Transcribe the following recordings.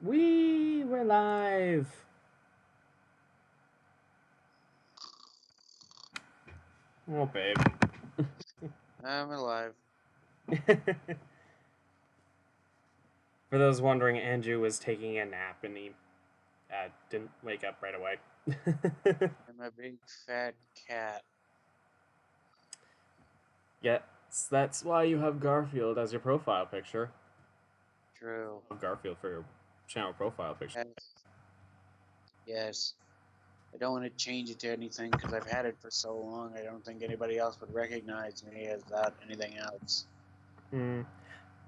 We're live. Oh, babe. I'm alive. For those wondering, Andrew was taking a nap and he didn't wake up right away. I'm a big fat cat. Yes, that's why you have Garfield as your profile picture. True. Garfield for your channel profile picture. Yes. I don't want to change it to anything because I've had it for so long. I don't think anybody else would recognize me as that anything else.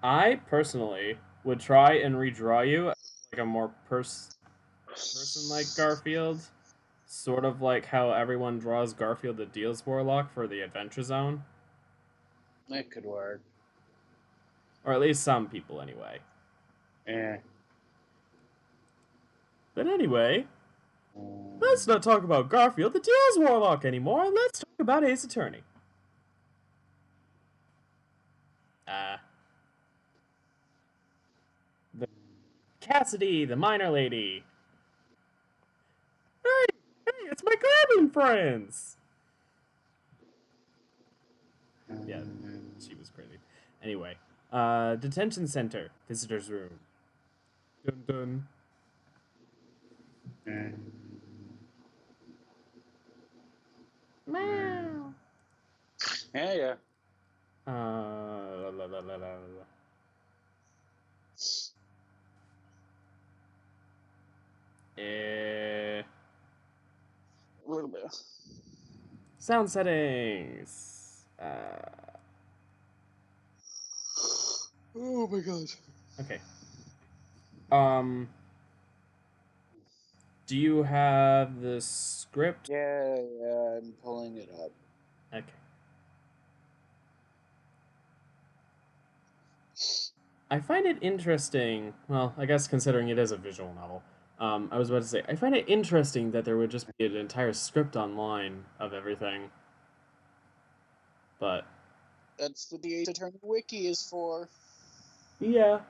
I personally would try and redraw you as like a more person-like Garfield, sort of like how everyone draws Garfield the Deals Warlock for the Adventure Zone. That could work. Or at least some people, anyway. Yeah. But anyway, let's not talk about Garfield the Deals Warlock anymore. Let's talk about Ace Attorney. The Cassidy, the minor lady. Hey, it's my Garden friends. Yeah, she was crazy. Anyway, detention center, visitor's room. Dun dun. Meow. Yeah. La, la, la, la, la. A little bit. Sound settings. Oh my god. Okay. Do you have the script? Yeah, I'm pulling it up. Okay. I find it interesting. Well, I guess considering it is a visual novel, I was about to say I find it interesting that there would just be an entire script online of everything. But That's what the Ace Attorney wiki is for. yeah.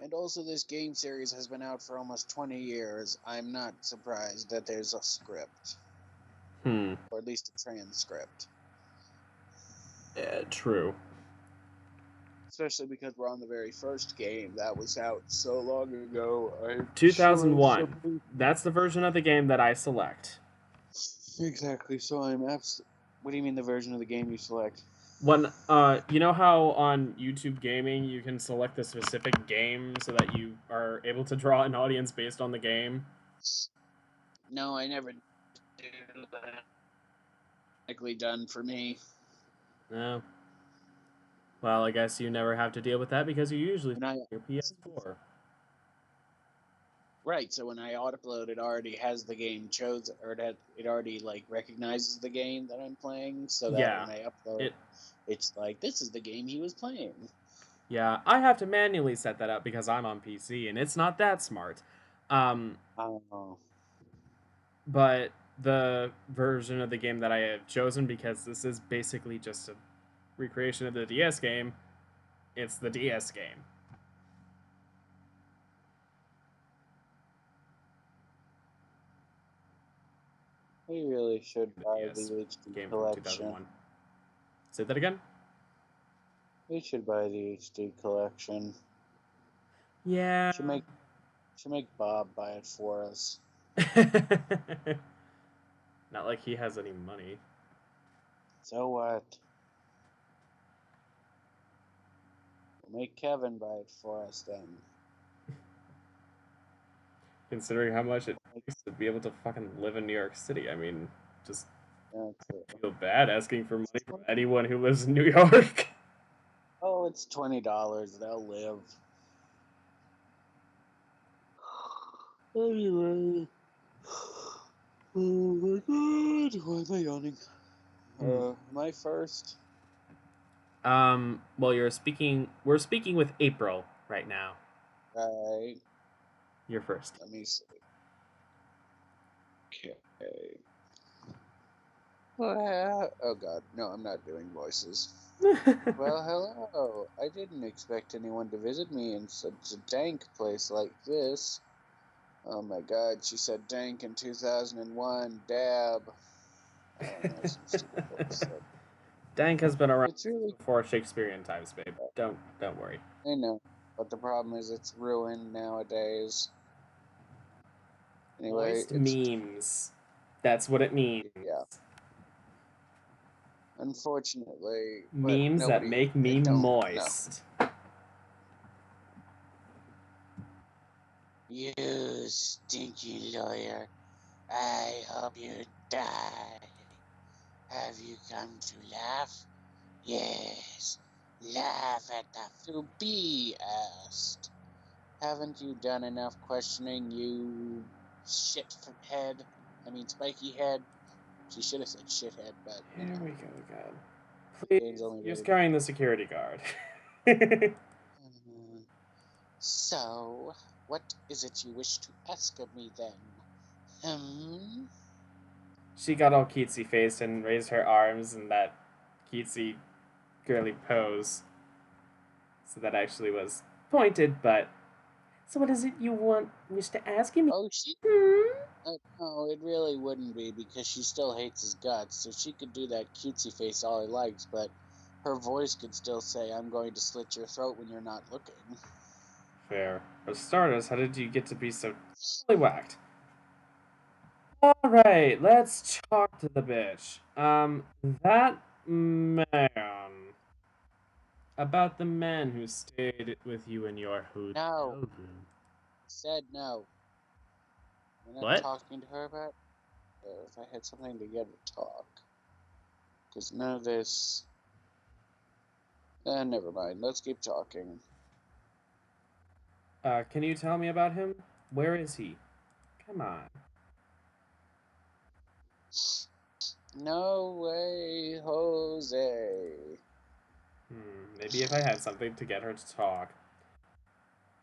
And also, this game series has been out for almost 20 years. I'm not surprised that there's a script. Or at least a transcript. True. Especially because we're on the very first game that was out so long ago. 2001. Sure That's the version of the game that I select. Exactly. So what do you mean the version of the game you select? When you know how on YouTube Gaming you can select a specific game so that you are able to draw an audience based on the game? No, I never did that. Likely done for me. No. Well, I guess you never have to deal with that because you usually When I your PS4. Right, so when I upload, it already has the game chosen, or that it already like recognizes the game that I'm playing, so that Yeah. when I upload, it's like this is the game he was playing. Yeah, I have to manually set that up because I'm on PC and it's not that smart. I don't know. But the version of the game that I have chosen, because this is basically just a recreation of the DS game, it's the DS game. We really should buy the DS HD game from collection. 2001. Say that again? We should buy the HD collection. Yeah. Should make Bob buy it for us. Not like he has any money. So what? We'll make Kevin buy it for us then. Considering how much it takes to be able to fucking live in New York City. I mean, just feel bad asking for money from anyone who lives in New York. Oh, it's $20. They'll live. Anyway. Oh my god. Why am I yawning? Am I first? Well, we're speaking with April right now. Right. You're first. Let me see. Okay. Oh god, no, I'm not doing voices. Well, hello. I didn't expect anyone to visit me in such a dank place like this. Oh my god, she said dank in 2001. Dab. I don't know, some stupid bullshit. Dank has been around It's really. before Shakespearean times, babe. Don't worry. I know. But the problem is it's ruined nowadays. Anyway, Moist it's. memes. That's what it means. Yeah. Unfortunately, but Memes that nobody. make They me don't know. moist. You stinky lawyer. I hope you die. Have you come to laugh? Yes. Laugh at the to be asked. Haven't you done enough questioning, you shit head? I mean, spiky head. She should have said shithead, but you Here know. we go again. The Please game's only use rated. carrying the security guard. So, what is it you wish to ask of me then? She got all cutesy faced and raised her arms in that cutesy girly pose. So that actually was pointed, but. So what is it you wish to ask me? Oh, she. No, it really wouldn't be because she still hates his guts. So she could do that cutesy face all he likes, but her voice could still say, "I'm going to slit your throat when you're not looking." Fair. For starters, how did you get to be so totally whacked? Alright, let's talk to the bitch. That man. About the man who stayed with you in your hotel No, room. said no. We're not What? talking to her about. If I had something to get her to talk, because none of this. Never mind. Let's keep talking. Can you tell me about him? Where is he? Come on. No way, Jose. Maybe if I had something to get her to talk.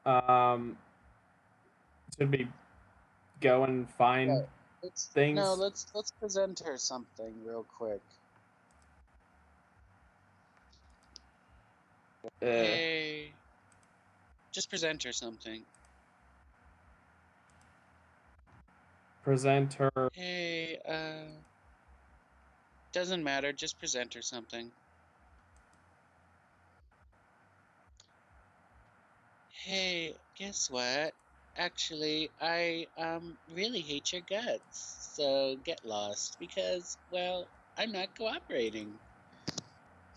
Um, should we go and find things? Let's present her something real quick. Hey, just present her something. Present her. Hey, doesn't matter. Just present her something. Hey, guess what? Actually, I really hate your guts. So get lost because, well, I'm not cooperating.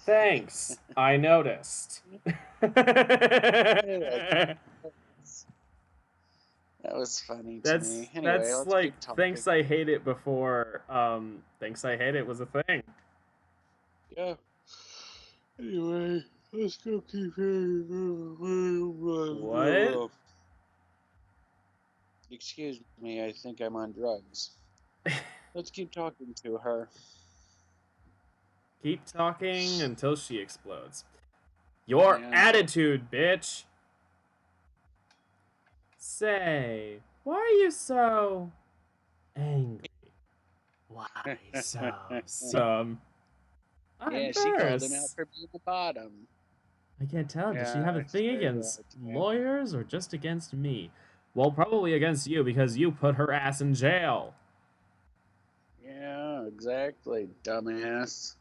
Thanks. I noticed. That was funny to me. Anyway, That's let's like keep talking. thanks I hate it before thanks I hate it was a thing. Yeah. Anyway, let's go keep. What? Excuse me, I think I'm on drugs. Let's keep talking to her. Keep talking until she explodes. Your Yeah. attitude, bitch. Say, why are you so angry? Why so? I'm Yeah, she called him out first. for being the bottom. I can't tell. Does she Yeah, have a thing very against well, lawyers or just against me? Well, probably against you because you put her ass in jail. Yeah, exactly, dumbass.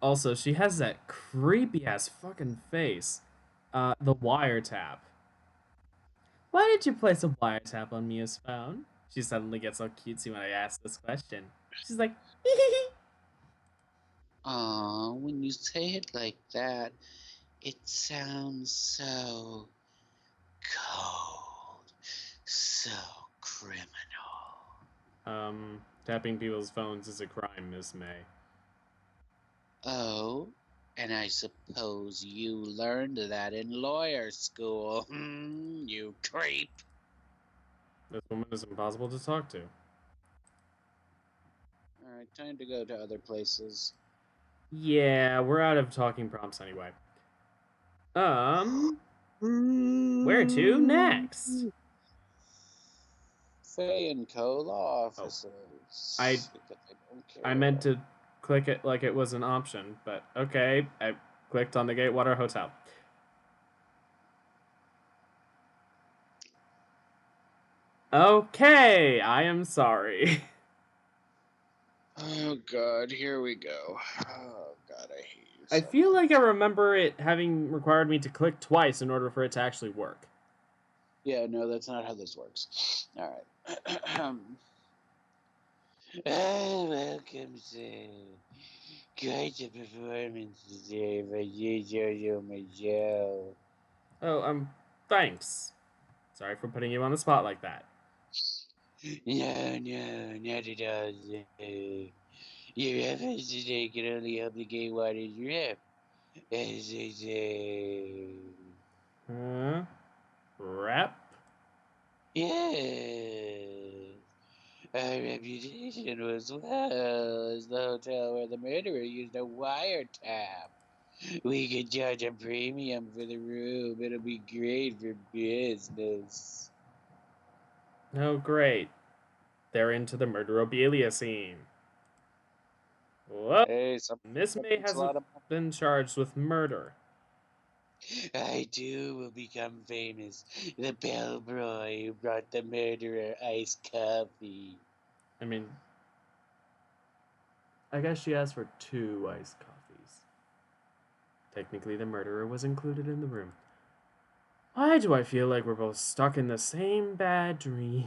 Also, she has that creepy ass fucking face. The wiretap. Why did you place a wiretap on Mia's phone? She suddenly gets all cutesy when I ask this question. She's like, Aw, when you say it like that, it sounds so cold, so criminal. Tapping people's phones is a crime, Miss May. Oh, and I suppose you learned that in lawyer school. You creep. This woman is impossible to talk to. Alright, time to go to other places. Yeah, we're out of talking prompts anyway. Where to next? Faye and Co. law offices. I meant to click it like it was an option, but okay. I clicked on the Gatewater Hotel. Okay, I am sorry. Oh God, here we go. Oh God, I hate you. I feel like I remember it having required me to click twice in order for it to actually work. Yeah, no, that's not how this works. All right. Welcome, sir. Quite a performance today by Jojo Majo. Oh, thanks. Sorry for putting you on the spot like that. No, not at all, sir. Your efforts today can only help the Gatewaters rep, as they say. Huh? Rep? Yes. Our reputation was well as the hotel where the murderer used a wiretap. We could charge a premium for the room. It'll be great for business. Oh, great. They're into the murderobilia scene. Whoa. Hey, Miss May that's a hasn't lot of been charged with murder. I too will become famous. The bellboy who brought the murderer iced coffee. I mean, I guess she asked for 2 iced coffees. Technically, the murderer was included in the room. Why do I feel like we're both stuck in the same bad dream?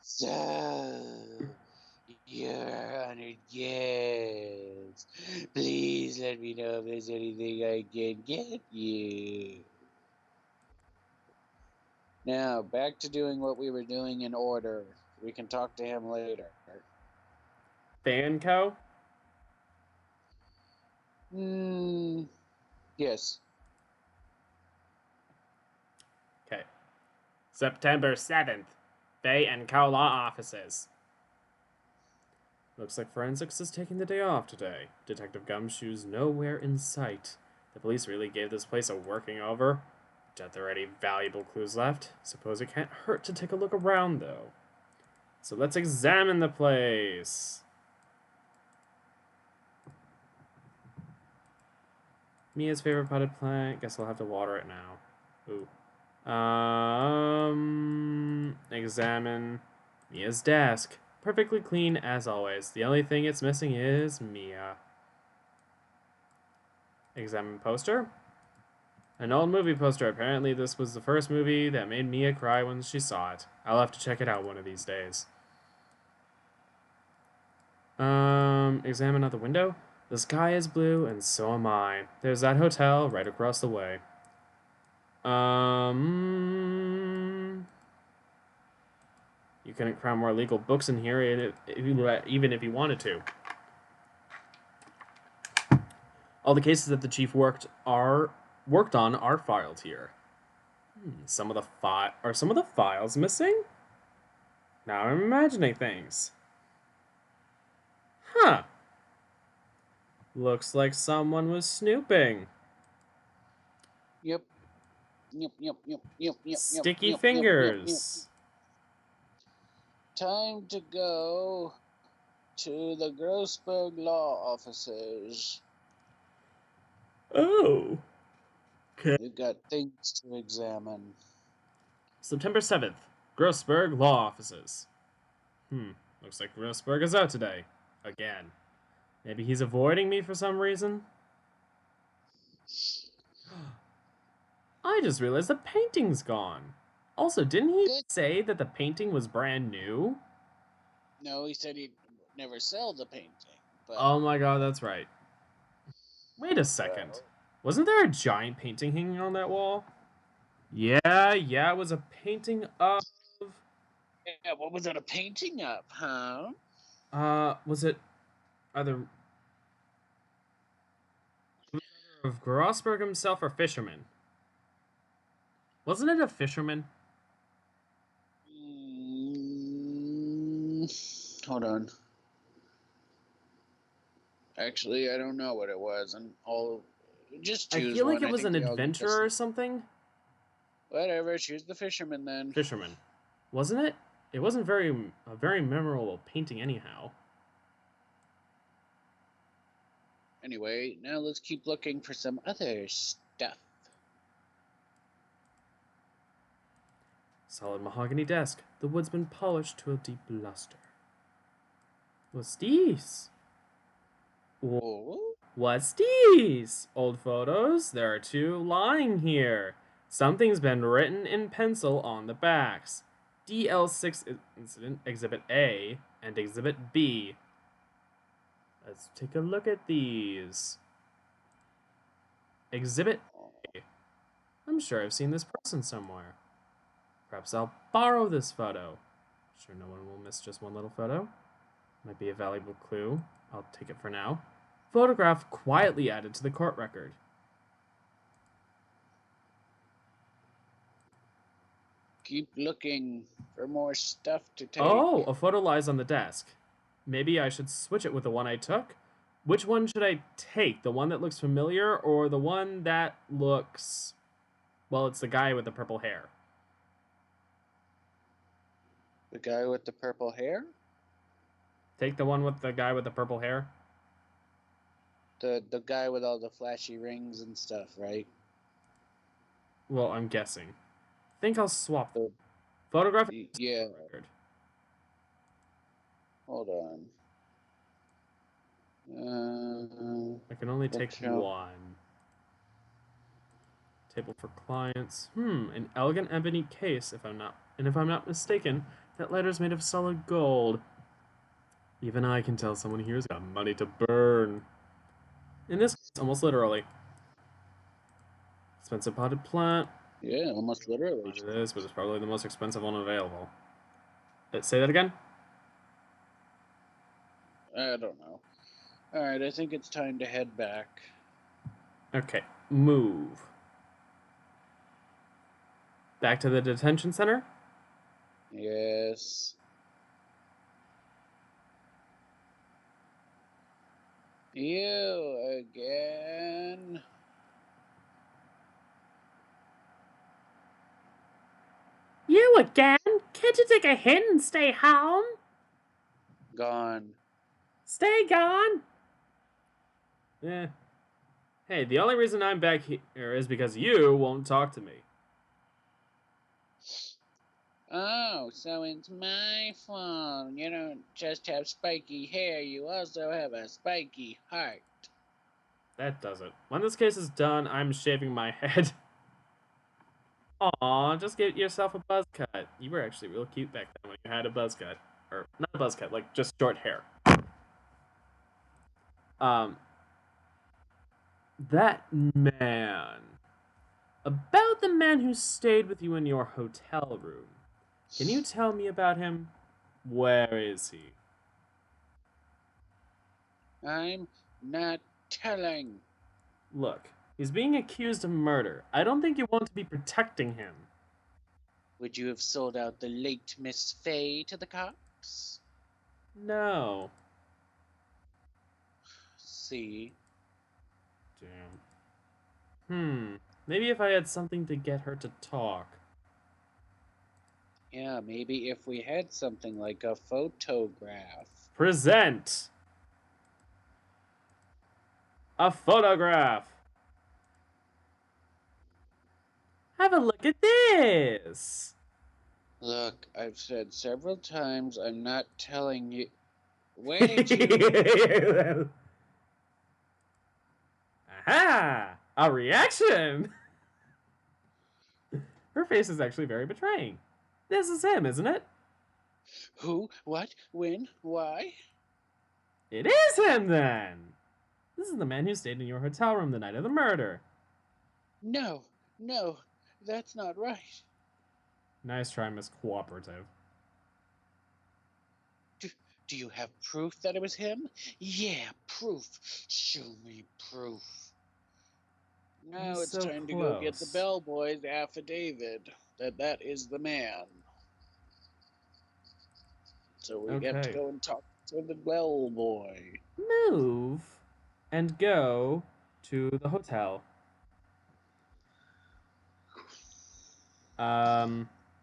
So, your honored guest, please let me know if there's anything I can get you. Now, back to doing what we were doing in order. We can talk to him later. Fanco? Yes. Okay. September 7th. Bay and Co. Law Offices. Looks like forensics is taking the day off today. Detective Gumshoe's nowhere in sight. The police really gave this place a working over. Doubt there are any valuable clues left. Suppose it can't hurt to take a look around, though. So let's examine the place. Mia's favorite potted plant. Guess I'll have to water it now. Ooh. Examine Mia's desk. Perfectly clean as always. The only thing it's missing is Mia. Examine poster. An old movie poster. Apparently this was the first movie that made Mia cry when she saw it. I'll have to check it out one of these days. Examine out the window. The sky is blue and so am I. There's that hotel right across the way. You couldn't cram more legal books in here even if you wanted to. All the cases that the chief worked on are filed here. Some of the files missing? Now I'm imagining things. Huh. Looks like someone was snooping. Yep. Sticky fingers. Time to go to the Grossberg law offices. Oh. Okay. We've got things to examine. September 7th. Grossberg Law Offices. Looks like Grossberg is out today. Again. Maybe he's avoiding me for some reason? I just realized the painting's gone. Also, didn't he say that the painting was brand new? No, he said he'd never sell the painting. But Oh my god, that's right. Wait a second. Wasn't there a giant painting hanging on that wall? Yeah, it was a painting of... Yeah, what was it a painting of, huh? Was it either of Grossberg himself or Fisherman? Wasn't it a fisherman? Hold on. Actually, I don't know what it was, and I'll just choose one. I feel like it was an adventurer or something. Whatever, choose the fisherman then. Fisherman. Wasn't it? It wasn't a very memorable painting anyhow. Anyway, now let's keep looking for some other stuff. Solid mahogany desk. The wood's been polished to a deep luster. What's these? Oh? What's these? Old photos? There are two lying here. Something's been written in pencil on the backs. DL6 Incident Exhibit A and Exhibit B. Let's take a look at these. Exhibit A. I'm sure I've seen this person somewhere. Perhaps I'll borrow this photo. Sure no one will miss just one little photo. Might be a valuable clue. I'll take it for now. Photograph quietly added to the court record. Keep looking for more stuff to take. Oh, a photo lies on the desk. Maybe I should switch it with the one I took? Which one should I take? The one that looks familiar or the one that looks... Well, it's the guy with the purple hair. The guy with the purple hair? Take the one with the guy with the purple hair. The guy with all the flashy rings and stuff, right? Well, I'm guessing. Think I'll swap them. The, Photograph yeah. record. Hold on. I can only take Okay. one. Table for clients. An elegant ebony case, if I'm not mistaken, that letter's made of solid gold. Even I can tell someone here's got money to burn. In this case, almost literally. Expensive potted plant. Yeah, almost literally. It is, but it's probably the most expensive one available. Say that again? I don't know. Alright, I think it's time to head back. Okay, move. Back to the detention center? Yes. You again. You again? Can't you take a hint and stay home? Gone. Stay gone? Yeah. Hey, the only reason I'm back here is because you won't talk to me. Oh, so it's my fault. You don't just have spiky hair, you also have a spiky heart. That does it. When this case is done, I'm shaving my head. Aw, just get yourself a buzz cut. You were actually real cute back then when you had a buzz cut. Or, not a buzz cut, like, just short hair. That man. About the man who stayed with you in your hotel room. Can you tell me about him? Where is he? I'm not telling. Look, he's being accused of murder. I don't think you want to be protecting him. Would you have sold out the late Miss Fay to the cops? No. See? Damn. Maybe if I had something to get her to talk. Yeah, maybe if we had something like a photograph. Present! A photograph! Have a look at this! Look, I've said several times I'm not telling you. Where did you... Aha! A reaction! Her face is actually very betraying. This is him, isn't it? Who? What? When? Why? It is him, then! This is the man who stayed in your hotel room the night of the murder. No, that's not right. Nice try, Miss Cooperative. Do you have proof that it was him? Yeah, proof. Show me proof. Now it's time to go get the bellboy's affidavit that is the man. So we have to go and talk to the bellboy. Move and go to the hotel.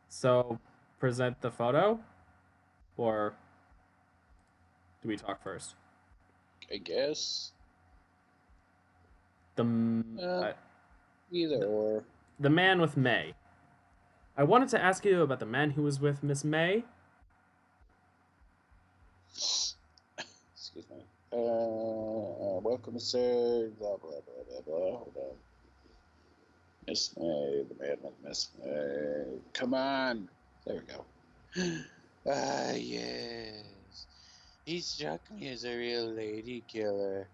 So present the photo? Or do we talk first? I guess. Either or. The man with May. I wanted to ask you about the man who was with Miss May. Excuse me. Welcome, sir. Blah, blah, blah, blah, blah. Hold on. Miss May, the man with Miss May. Come on. There we go. Yes. He struck me as a real lady killer,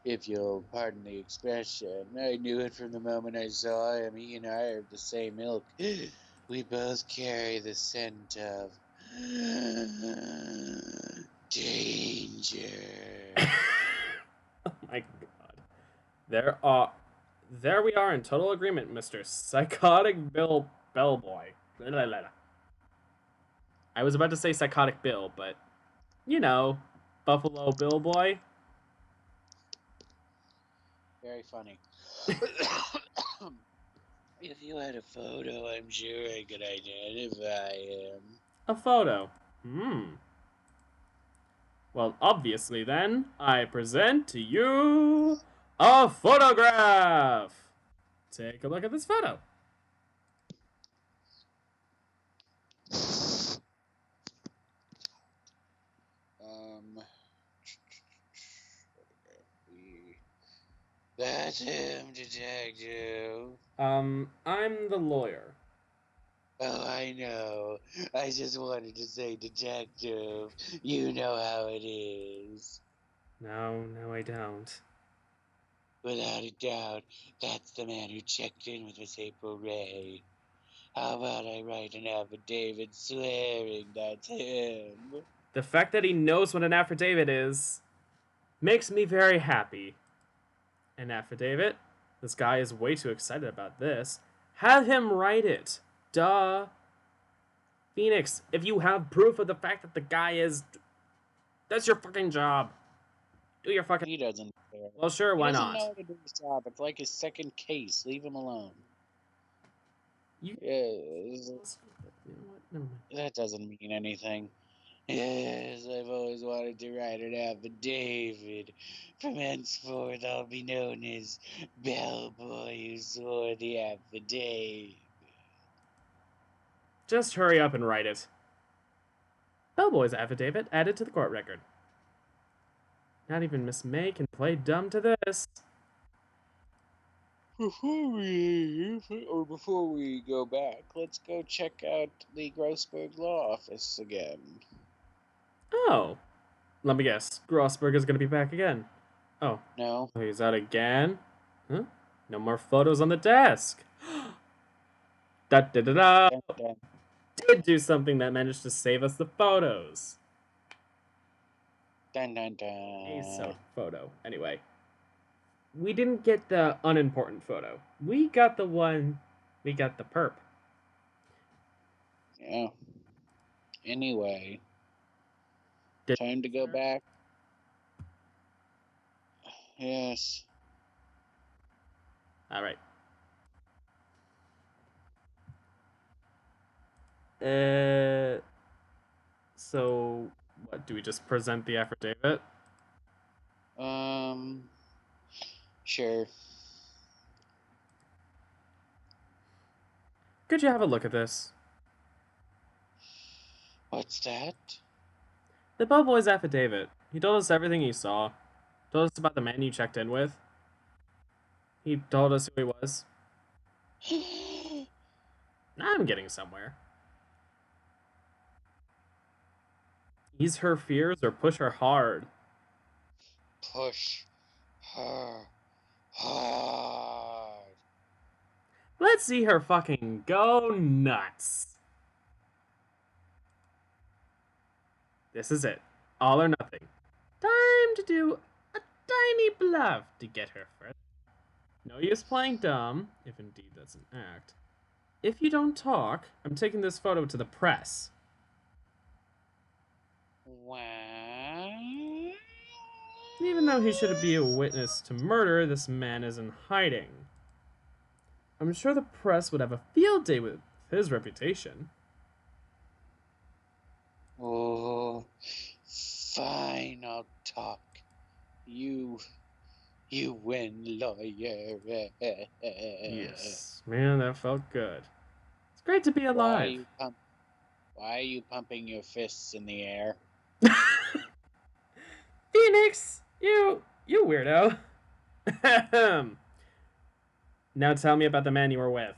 if you'll pardon the expression. I knew it from the moment I saw him. He and I are of the same ilk. We both carry the scent of danger. Oh my god. There we are in total agreement, Mr. Psychotic Bellboy. I was about to say Psychotic Bill, but you know, Buffalo Bill Boy. Very funny. If you had a photo, I'm sure I could identify him. A photo. Well, obviously then, I present to you a photograph. Take a look at this photo. That's him, detective. I'm the lawyer. Oh, I know. I just wanted to say detective. You know how it is. No, I don't. Without a doubt, that's the man who checked in with Miss April Ray. How about I write an affidavit swearing that's him? The fact that he knows what an affidavit is makes me very happy. An affidavit? This guy is way too excited about this. Have him write it. Duh. Phoenix, if you have proof of the fact that the guy is... That's your fucking job. Do your fucking... He doesn't care. Well, sure, why not? He doesn't know how to do his job. It's like his second case. Leave him alone. You... Yes. You know what? Never mind. That doesn't mean anything. Yes, I've always wanted to write an affidavit. From henceforth, I'll be known as Bellboy who swore the affidavit. Just hurry up and write it. Bellboy's affidavit added to the court record. Not even Miss May can play dumb to this. Before we go back, let's go check out the Grossberg Law Office again. Oh. Let me guess. Grossberg is going to be back again. Oh. No. He's out again? Huh? No more photos on the desk. Da-da-da-da. Did do something that managed to save us the photos. Dun dun dun. A photo. Anyway. We didn't get the unimportant photo. We got the one... We got the perp. Yeah. Anyway. Time to go back. Yes. All right. So, what, do we just present the affidavit? Sure. Could you have a look at this? What's that? The bellboy's affidavit. He told us everything he saw. Told us about the man you checked in with. He told us who he was. I'm getting somewhere. Ease her fears or push her hard. Push her hard. Let's see her fucking go nuts. This is it. All or nothing. Time to do a tiny bluff to get her first. No use playing dumb, if indeed that's an act. If you don't talk, I'm taking this photo to the press. What? Even though he should be a witness to murder, this man is in hiding. I'm sure the press would have a field day with his reputation. Oh, fine, I'll talk. You You win, lawyer. Yes, man, that felt good. It's great to be alive. Why are you pumping your fists in the air? Phoenix, you weirdo. Now tell me about the man you were with.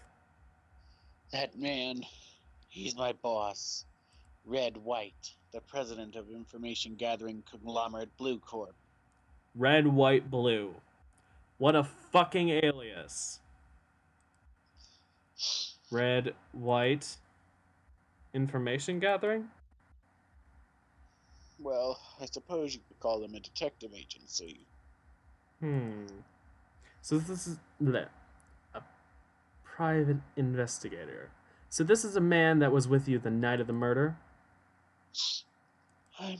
That man, he's my boss. Red White, the president of information gathering conglomerate Blue Corp. Red, white, blue. What a fucking alias. Red, white, information gathering? Well, I suppose you could call them a detective agency. So this is a private investigator. So this is a man that was with you the night of the murder? I'm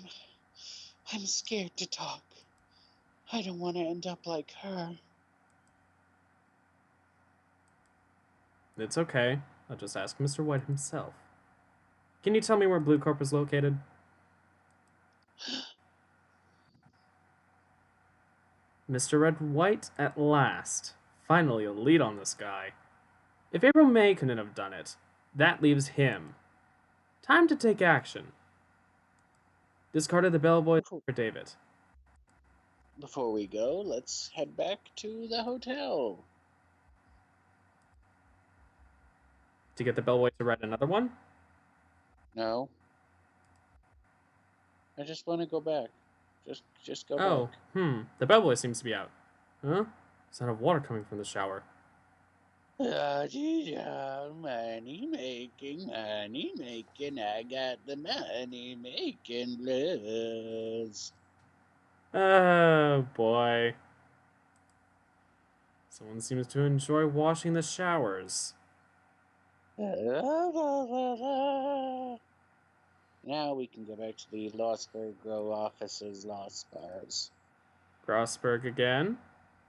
scared to talk. I don't want to end up like her. It's okay. I'll just ask Mr. White himself. Can you tell me where Blue Corp is located? Mr. Red White, at last. Finally a lead on this guy. If April May couldn't have done it, that leaves him. Time to take action. Discarded the bellboy for David. Before we go, let's head back to the hotel. To get the bellboy to write another one? No. I just want to go back. Just go back. The bellboy seems to be out. Huh? Sound of water coming from the shower. Money making. I got the money making blues. Oh boy. Someone seems to enjoy washing the showers. Now we can go back to the Losberg Grow office's Lost Bars. Grossberg again?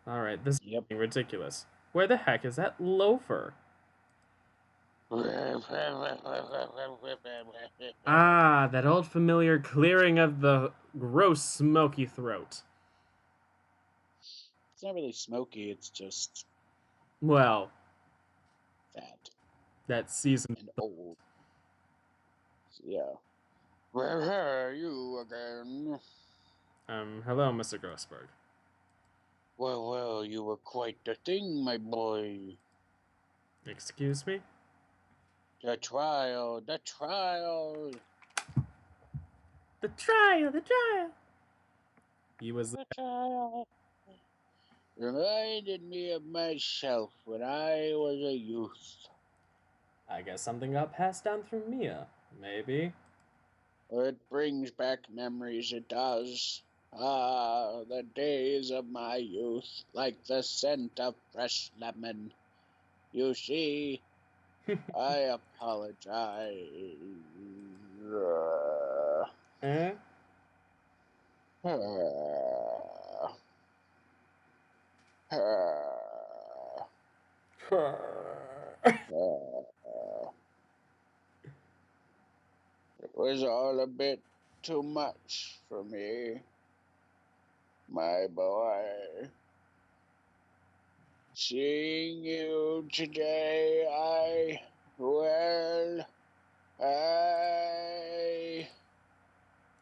Alright, this is getting ridiculous. Where the heck is that loafer? Ah, that old familiar clearing of the gross smoky throat. It's not really smoky, it's just... well... fat. That seasoned... and old. Yeah. Where are you again? Hello, Mr. Grossberg. Well, you were quite the thing, my boy. Excuse me? The trial. The trial! He was... The trial. Reminded me of myself when I was a youth. I guess something got passed down through Mia, maybe. It brings back memories, it does. Ah, the days of my youth, like the scent of fresh lemon. You see, I apologize. Eh? It was all a bit too much for me, my boy. Seeing you today, I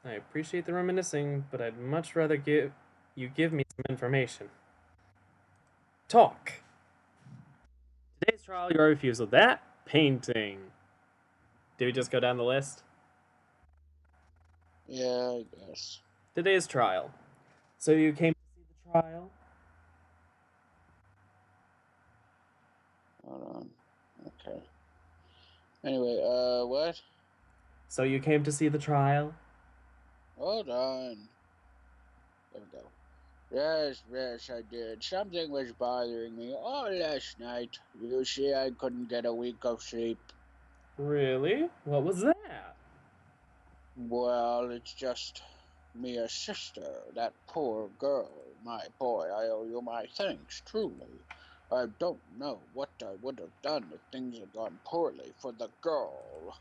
appreciate the reminiscing, but I'd much rather give me some information. Talk! Today's trial, your refusal. That painting. Did we just go down the list? Yeah, I guess. Today's trial. So you came to see the trial? Hold on. Okay. Anyway, what? So you came to see the trial? Hold on. There we go. Yes, I did. Something was bothering me all last night. You see, I couldn't get a wink of sleep. Really? What was that? Well, it's just Mia's sister, that poor girl. My boy, I owe you my thanks, truly. I don't know what I would have done if things had gone poorly for the girl.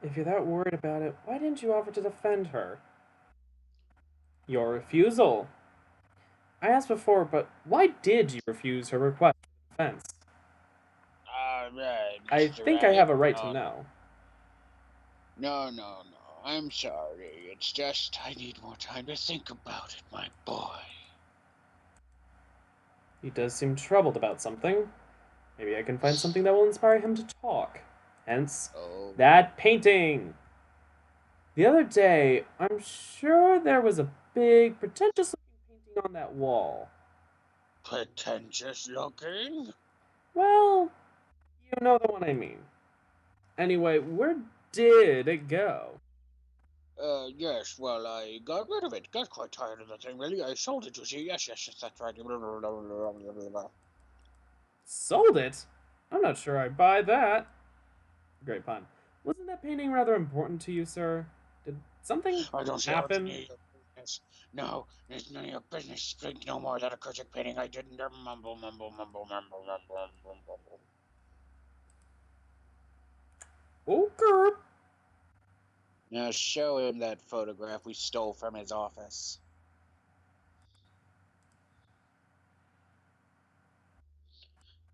If you're that worried about it, why didn't you offer to defend her? Your refusal. I asked before, but why did you refuse her request for defense? Right, I Mr. think I Wright. have a right to No, know. no. I'm sorry. It's just I need more time to think about it, my boy. He does seem troubled about something. Maybe I can find something that will inspire him to talk. Hence, Oh, that painting! The other day, I'm sure there was a big, pretentious looking painting on that wall. pretentious looking? Well, you know the one I mean. Anyway, where did it go? Yes, well, I got rid of it. Got quite tired of the thing, really. I sold it, you see. Yes, that's right. Sold it? I'm not sure I buy that. Great pun. Wasn't that painting rather important to you, sir? Did something I don't see how it's happen? any of your business. No, it's none of your business. Speak no more. That accursed painting I didn't mumble. Okay. Now show him that photograph we stole from his office.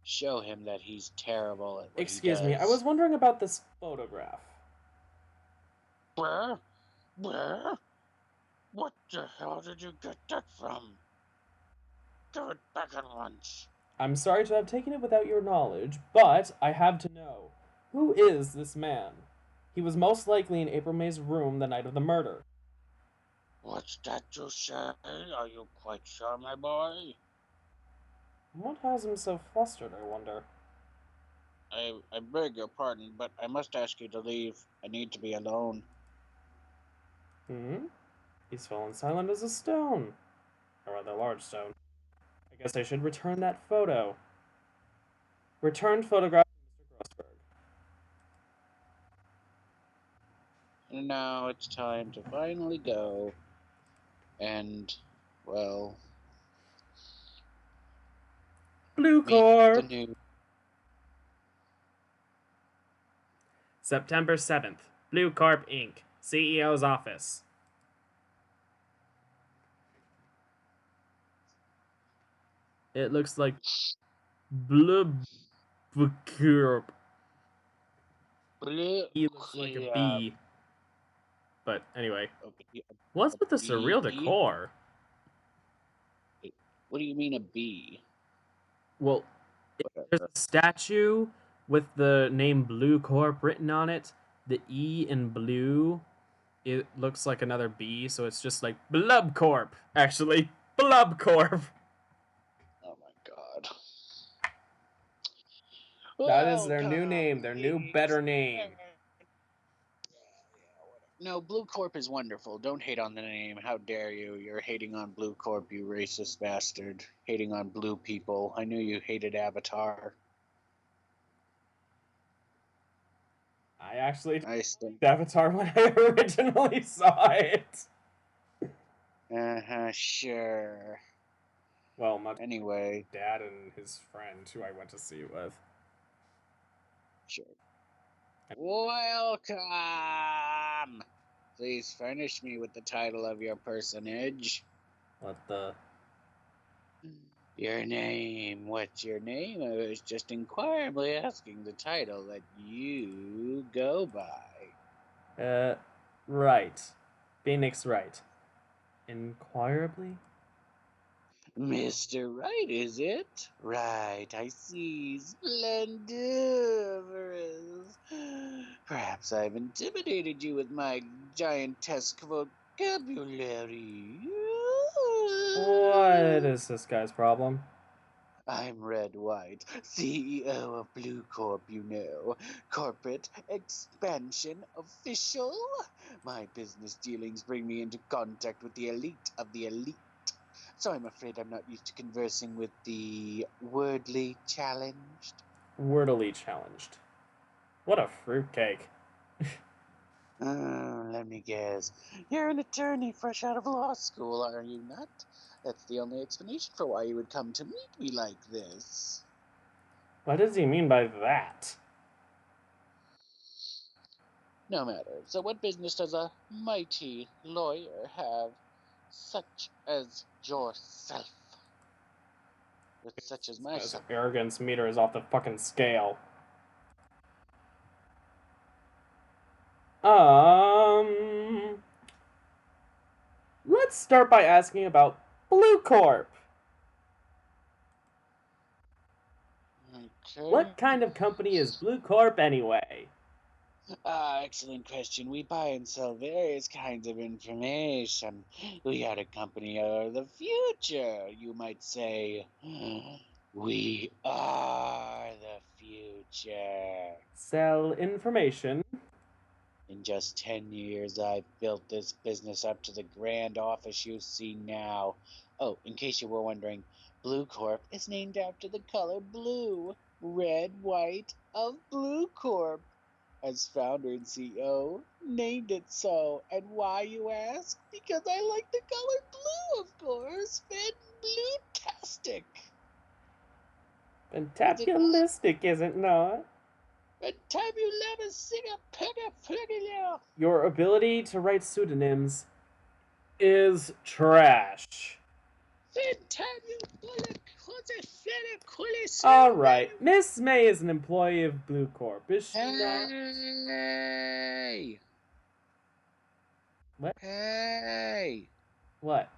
Show him that he's terrible at what he Excuse me, I does. was wondering about this photograph. Where? Where? What the hell did you get that from? Give it back at once. I'm sorry to have taken it without your knowledge, but I have to know. Who is this man? He was most likely in April May's room the night of the murder. What's that you say? Are you quite sure, my boy? What has him so flustered, I wonder? I beg your pardon, but I must ask you to leave. I need to be alone. He's fallen silent as a stone. A rather large stone. I guess I should return that photo. Returned photograph of Mr. Grossberg. And now it's time to finally go and, well, Blue meet the Corp! new. September 7th. Blue Corp Inc. CEO's office. It looks like Blue Corp. Blue. He looks like a bee. But anyway, what's A with the surreal bee? decor? What do you mean a bee? Well, there's Whatever. a statue with the name Blue Corp written on it. The E in blue, it looks like another B, so it's just like Blub Corp. Actually, Blub Corp. Oh my god. That is their new Welcome, name, their new ladies better and name. no, Blue Corp is wonderful. Don't hate on the name. How dare you? You're hating on Blue Corp, you racist bastard. Hating on blue people. I knew you hated Avatar. I actually I still. liked Avatar when I originally saw it. Sure. Well, my Anyway, dad and his friend, who I went to see it with. sure. Welcome! Please furnish me with the title of your personage. What the? Your name. What's your name? I was just inquirably asking the title that you go by. Right. Phoenix Wright. Inquirably? Mr. Wright, is it? Right, I see. Splendiferous. Perhaps I've intimidated you with my giantesque vocabulary. What is this guy's problem? I'm Red White, CEO of Blue Corp, you know. Corporate expansion official. My business dealings bring me into contact with the elite of the elite. So I'm afraid I'm not used to conversing with the wordly challenged. Wordily challenged. What a fruitcake. Let me guess. You're an attorney fresh out of law school, are you not? That's the only explanation for why you would come to meet me like this. What does he mean by that? No matter. So what business does a mighty lawyer have, such as yourself? with such as myself. His arrogance meter is off the fucking scale. Let's start by asking about Blue Corp. Okay. What kind of company is Blue Corp anyway? Excellent question. We buy and sell various kinds of information. We are a company of the future, you might say. We are the future. Sell information. In just 10 years, I've built this business up to the grand office you see now. Oh, in case you were wondering, Blue Corp is named after the color blue, red, white of Blue Corp. As founder and CEO, named it so. And why, you ask? Because I like the color blue, of course. Fantastic. Fantabulistic, is it not? Your ability to write pseudonyms is trash. Alright, Miss May is an employee of Blue Corp, is she not? Hey! What? Hey! What?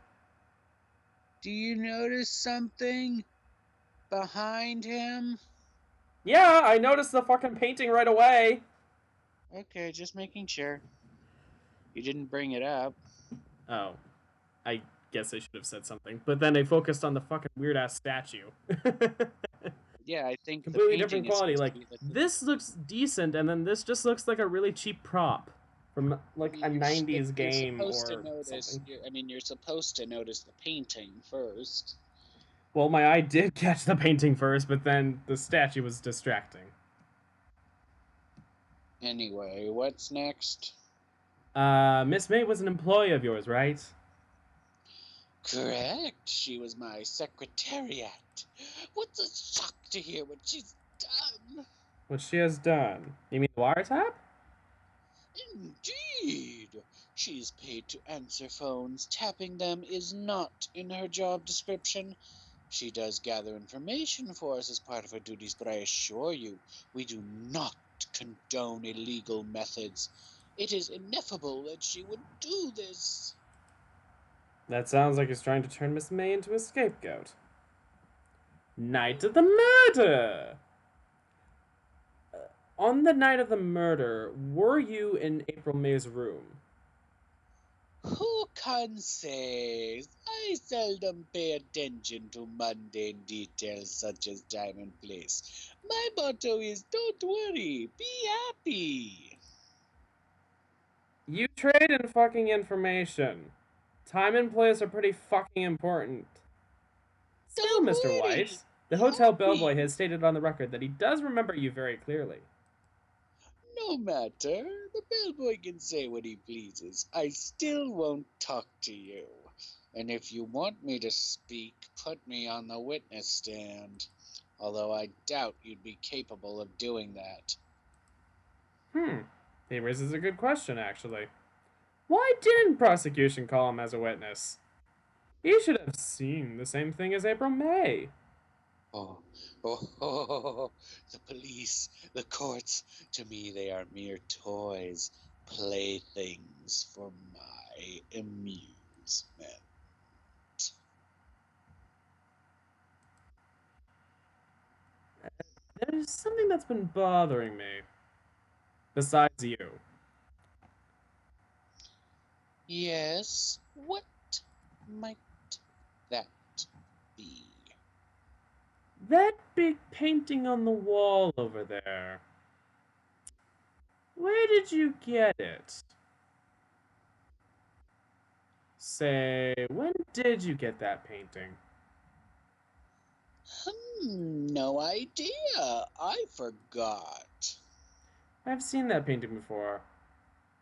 Do you notice something behind him? Yeah, I noticed the fucking painting right away. Okay, just making sure. You didn't bring it up. Oh. I guess I should have said something. But then they focused on the fucking weird-ass statue. Yeah, I think completely different quality. Like, this looks decent, and then this just looks like a really cheap prop from, like, a 90s game or something. You're supposed to notice the painting first. Well, my eye did catch the painting first, but then the statue was distracting. Anyway, what's next? Miss May was an employee of yours, right? Correct. She was my secretariat. What's a shock to hear what she's done? What she has done? You mean the wiretap? Indeed. She's paid to answer phones. Tapping them is not in her job description. She does gather information for us as part of her duties, but I assure you, we do not condone illegal methods. It is ineffable that she would do this. That sounds like he's trying to turn Miss May into a scapegoat. Night of the murder! On the night of the murder, were you in April May's room? Who can say? I seldom pay attention to mundane details such as time and place. My motto is don't worry, be happy. You trade in fucking information. Time and place are pretty fucking important. Still, Mr. White, the hotel bellboy has stated on the record that he does remember you very clearly. No matter. The bellboy can say what he pleases. I still won't talk to you. And if you want me to speak, put me on the witness stand. Although I doubt you'd be capable of doing that. He raises a good question, actually. Why didn't prosecution call him as a witness? He should have seen the same thing as April May. The police, the courts, to me they are mere toys, playthings for my amusement. There's something that's been bothering me. Besides you. Yes, what might that be? That big painting on the wall over there. Where did you get it? Say, when did you get that painting? No idea. I forgot. I've seen that painting before.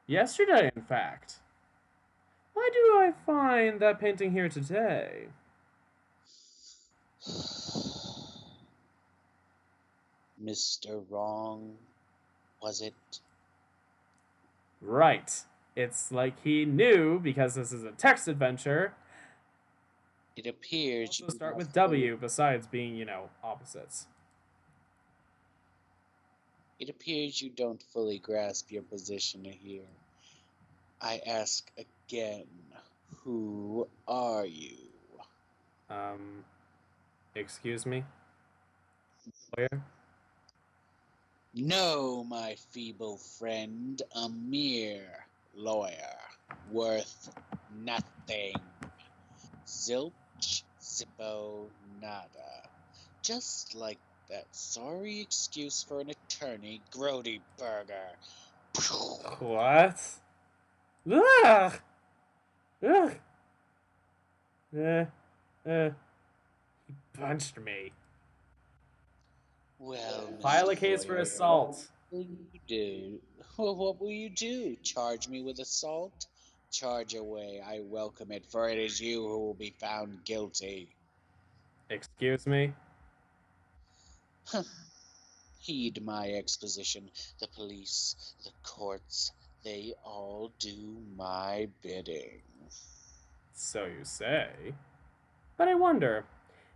Yesterday, in fact. Why do I find that painting here today? Mr. Wrong, was it? Right. It's like he knew, because this is a text adventure, It appears Also you do start not with fully. W besides being, you know, opposites. It appears you don't fully grasp your position here. I ask again, who are you? Um, excuse me, lawyer? No, my feeble friend, a mere lawyer, worth nothing. Zilch, zippo, nada. Just like that sorry excuse for an attorney, Grody Burger. What? Ugh! Ugh! Uh, he punched me. Well, File Mr. a case for Lawyer, assault. what will you do? Well, what will you do? Charge me with assault? Charge away, I welcome it, for it is you who will be found guilty. Excuse me? Heed my exposition. The police, the courts, they all do my bidding. So you say. But I wonder,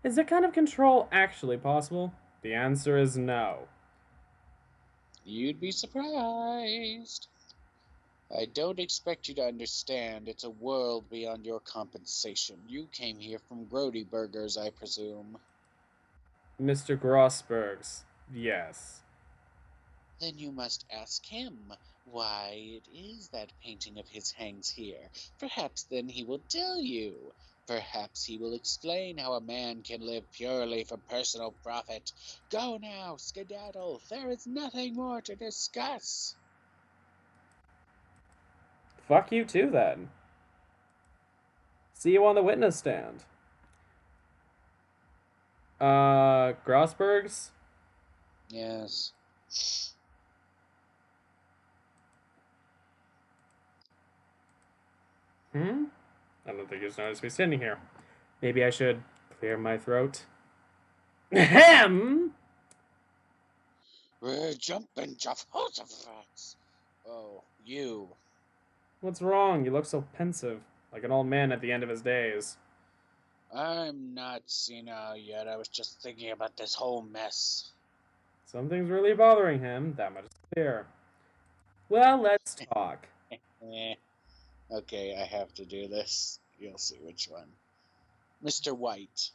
is that kind of control actually possible? The answer is no. You'd be surprised. I don't expect you to understand. It's a world beyond your compensation. You came here from Grody Burgers, I presume. Mr. Grossberg's. Yes. Then you must ask him why it is that painting of his hangs here. Perhaps then he will tell you. Perhaps he will explain how a man can live purely for personal profit. Go now, skedaddle. There is nothing more to discuss. Fuck you too, then. See you on the witness stand. Grossberg's? Yes. I don't think he's noticed me standing here. Maybe I should clear my throat. Ahem! We're jumping Jehoshaphat. Oh, you. What's wrong? You look so pensive, like an old man at the end of his days. I'm not senile yet. I was just thinking about this whole mess. Something's really bothering him, that much is clear. Well, let's talk. Eh. Okay, I have to do this. You'll see which one. Mr. White.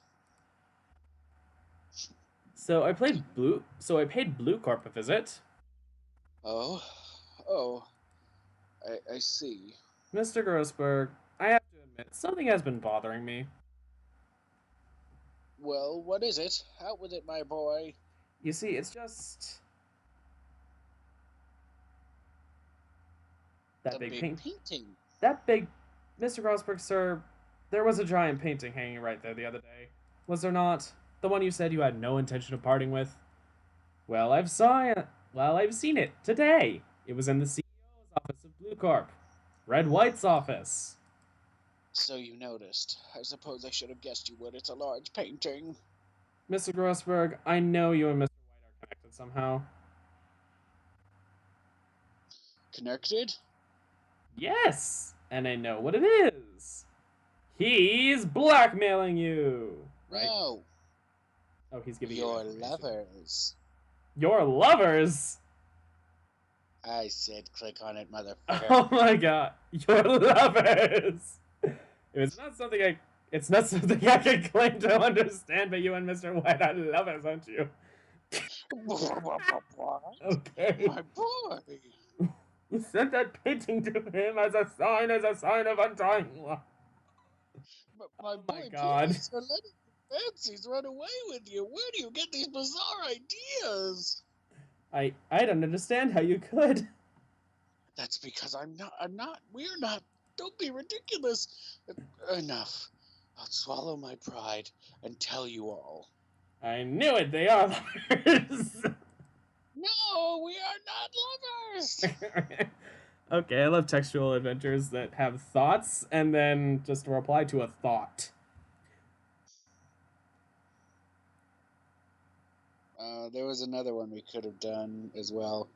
So I paid Blue Corp a visit. Oh, oh, I see. Mr. Grossberg, I have to admit, something has been bothering me. Well, what is it? Out with it, my boy. You see, it's just that The big big paint. painting. That big, Mr. Grossberg, sir. There was a giant painting hanging right there the other day. Was there not? The one you said you had no intention of parting with. Well, I've seen it today. It was in the CEO's office of Blue Corp, Red White's office. So you noticed. I suppose I should have guessed you would. It's a large painting. Mr. Grossberg, I know you and Mr. White are connected somehow. Connected? Yes, and I know what it is. He's blackmailing you, right? No. Oh, he's giving you Your information. lovers. Your lovers? I said click on it, motherfucker. Oh my god, your lovers! It's not something I can claim to understand, but you and Mr. White are lovers, aren't you? Okay. My boy. You sent that painting to him as a sign of undying love. My Oh boy, my god. please, you're letting your fancies run away with you. Where do you get these bizarre ideas? I don't understand how you could. That's because I'm not. We're not. Don't be ridiculous. Enough. I'll swallow my pride and tell you all. I knew it, they are lovers. No, we are not lovers. Okay, I love textual adventures that have thoughts and then just reply to a thought. There was another one we could have done as well,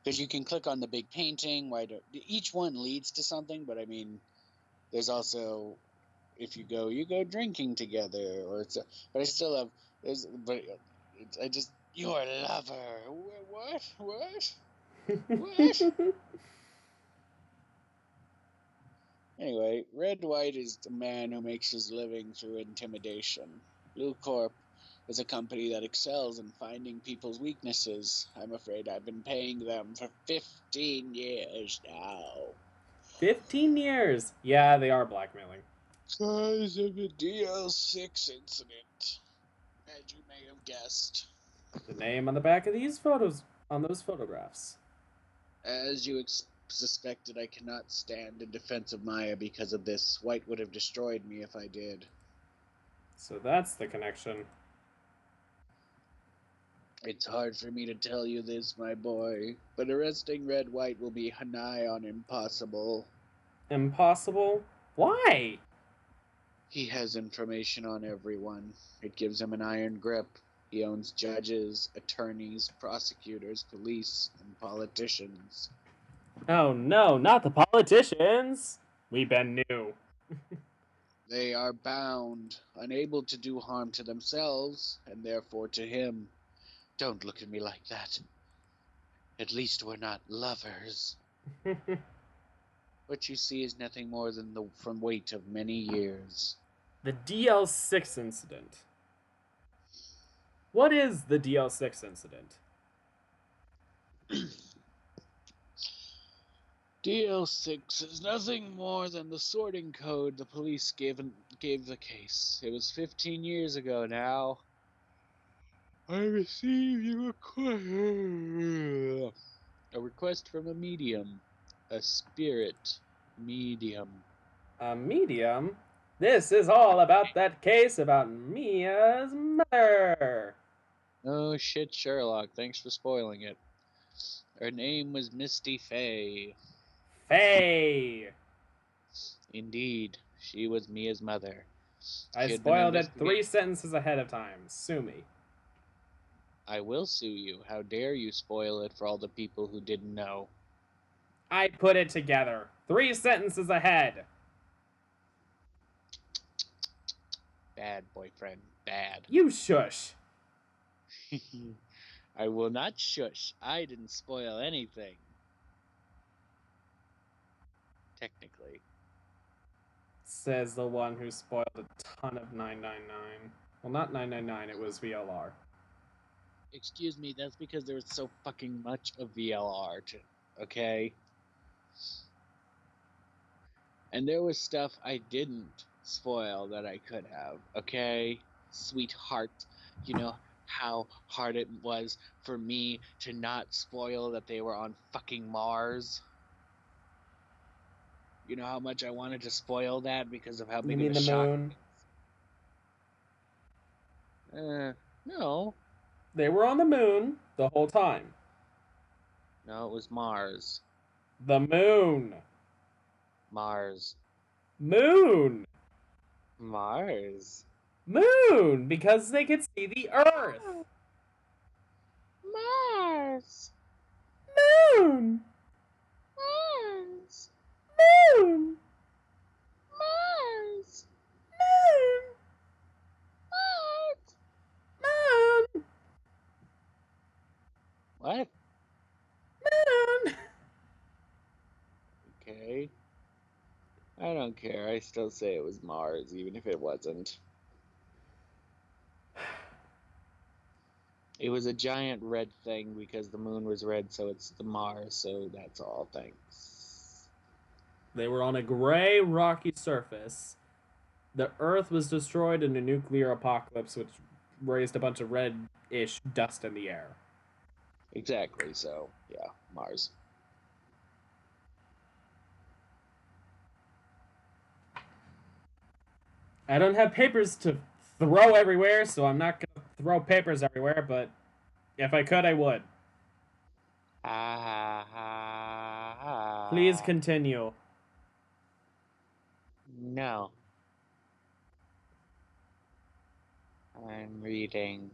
because you can click on the big painting. Each one leads to something, but I mean, there's also if you go drinking together, or but I still have, your lover. What? Anyway, Red White is the man who makes his living through intimidation. Blue Corp is a company that excels in finding people's weaknesses. I'm afraid I've been paying them for 15 years now. 15 years? Yeah, they are blackmailing. Because of the DL6 incident, as you may have guessed. The name on the back of these photos, on those photographs. As you suspected, I cannot stand in defense of Maya because of this. White would have destroyed me if I did. So that's the connection. It's hard for me to tell you this, my boy, but arresting Red White will be nigh on impossible. Impossible? Why? He has information on everyone. It gives him an iron grip. He owns judges, attorneys, prosecutors, police, and politicians. Oh no, not the politicians! We've been new. They are bound, unable to do harm to themselves, and therefore to him. Don't look at me like that. At least we're not lovers. What you see is nothing more than the weight of many years. The DL6 incident. What is the DL6 incident? DL6 is nothing more than the sorting code the police gave the case. It was 15 years ago now. I received a request from a medium. A spirit medium. A medium? This is all about that case about Mia's mother. Oh shit, Sherlock. Thanks for spoiling it. Her name was Misty Fey. Faye! Indeed, she was Mia's mother. I spoiled it 3 sentences ahead of time. Sue me. I will sue you. How dare you spoil it for all the people who didn't know. I put it together. 3 sentences ahead. Bad, boyfriend. Bad. You shush. I will not shush. I didn't spoil anything. Technically. Says the one who spoiled a ton of 999. Well, not 999, it was VLR. Excuse me, that's because there was so fucking much of VLR, okay? And there was stuff I didn't spoil that I could have, okay? Sweetheart, you know how hard it was for me to not spoil that they were on fucking Mars? You know how much I wanted to spoil that because of how big of a shock? Moon? No. They were on the moon the whole time. No, it was Mars. The moon. Mars. Moon. Mars. Moon, because they could see the Earth. Mars. Moon. Mars. Moon. Mars. Moon. Mars. Moon. What? Moon. Okay. I don't care. I still say it was Mars, even if it wasn't. It was a giant red thing because the moon was red, so it's the Mars, so that's all. Thanks. They were on a gray, rocky surface. The Earth was destroyed in a nuclear apocalypse, which raised a bunch of red-ish dust in the air. Exactly, so, yeah, Mars. I don't have papers to throw everywhere, so I'm not going to throw papers everywhere, but if I could, I would. Please continue. No. I'm reading.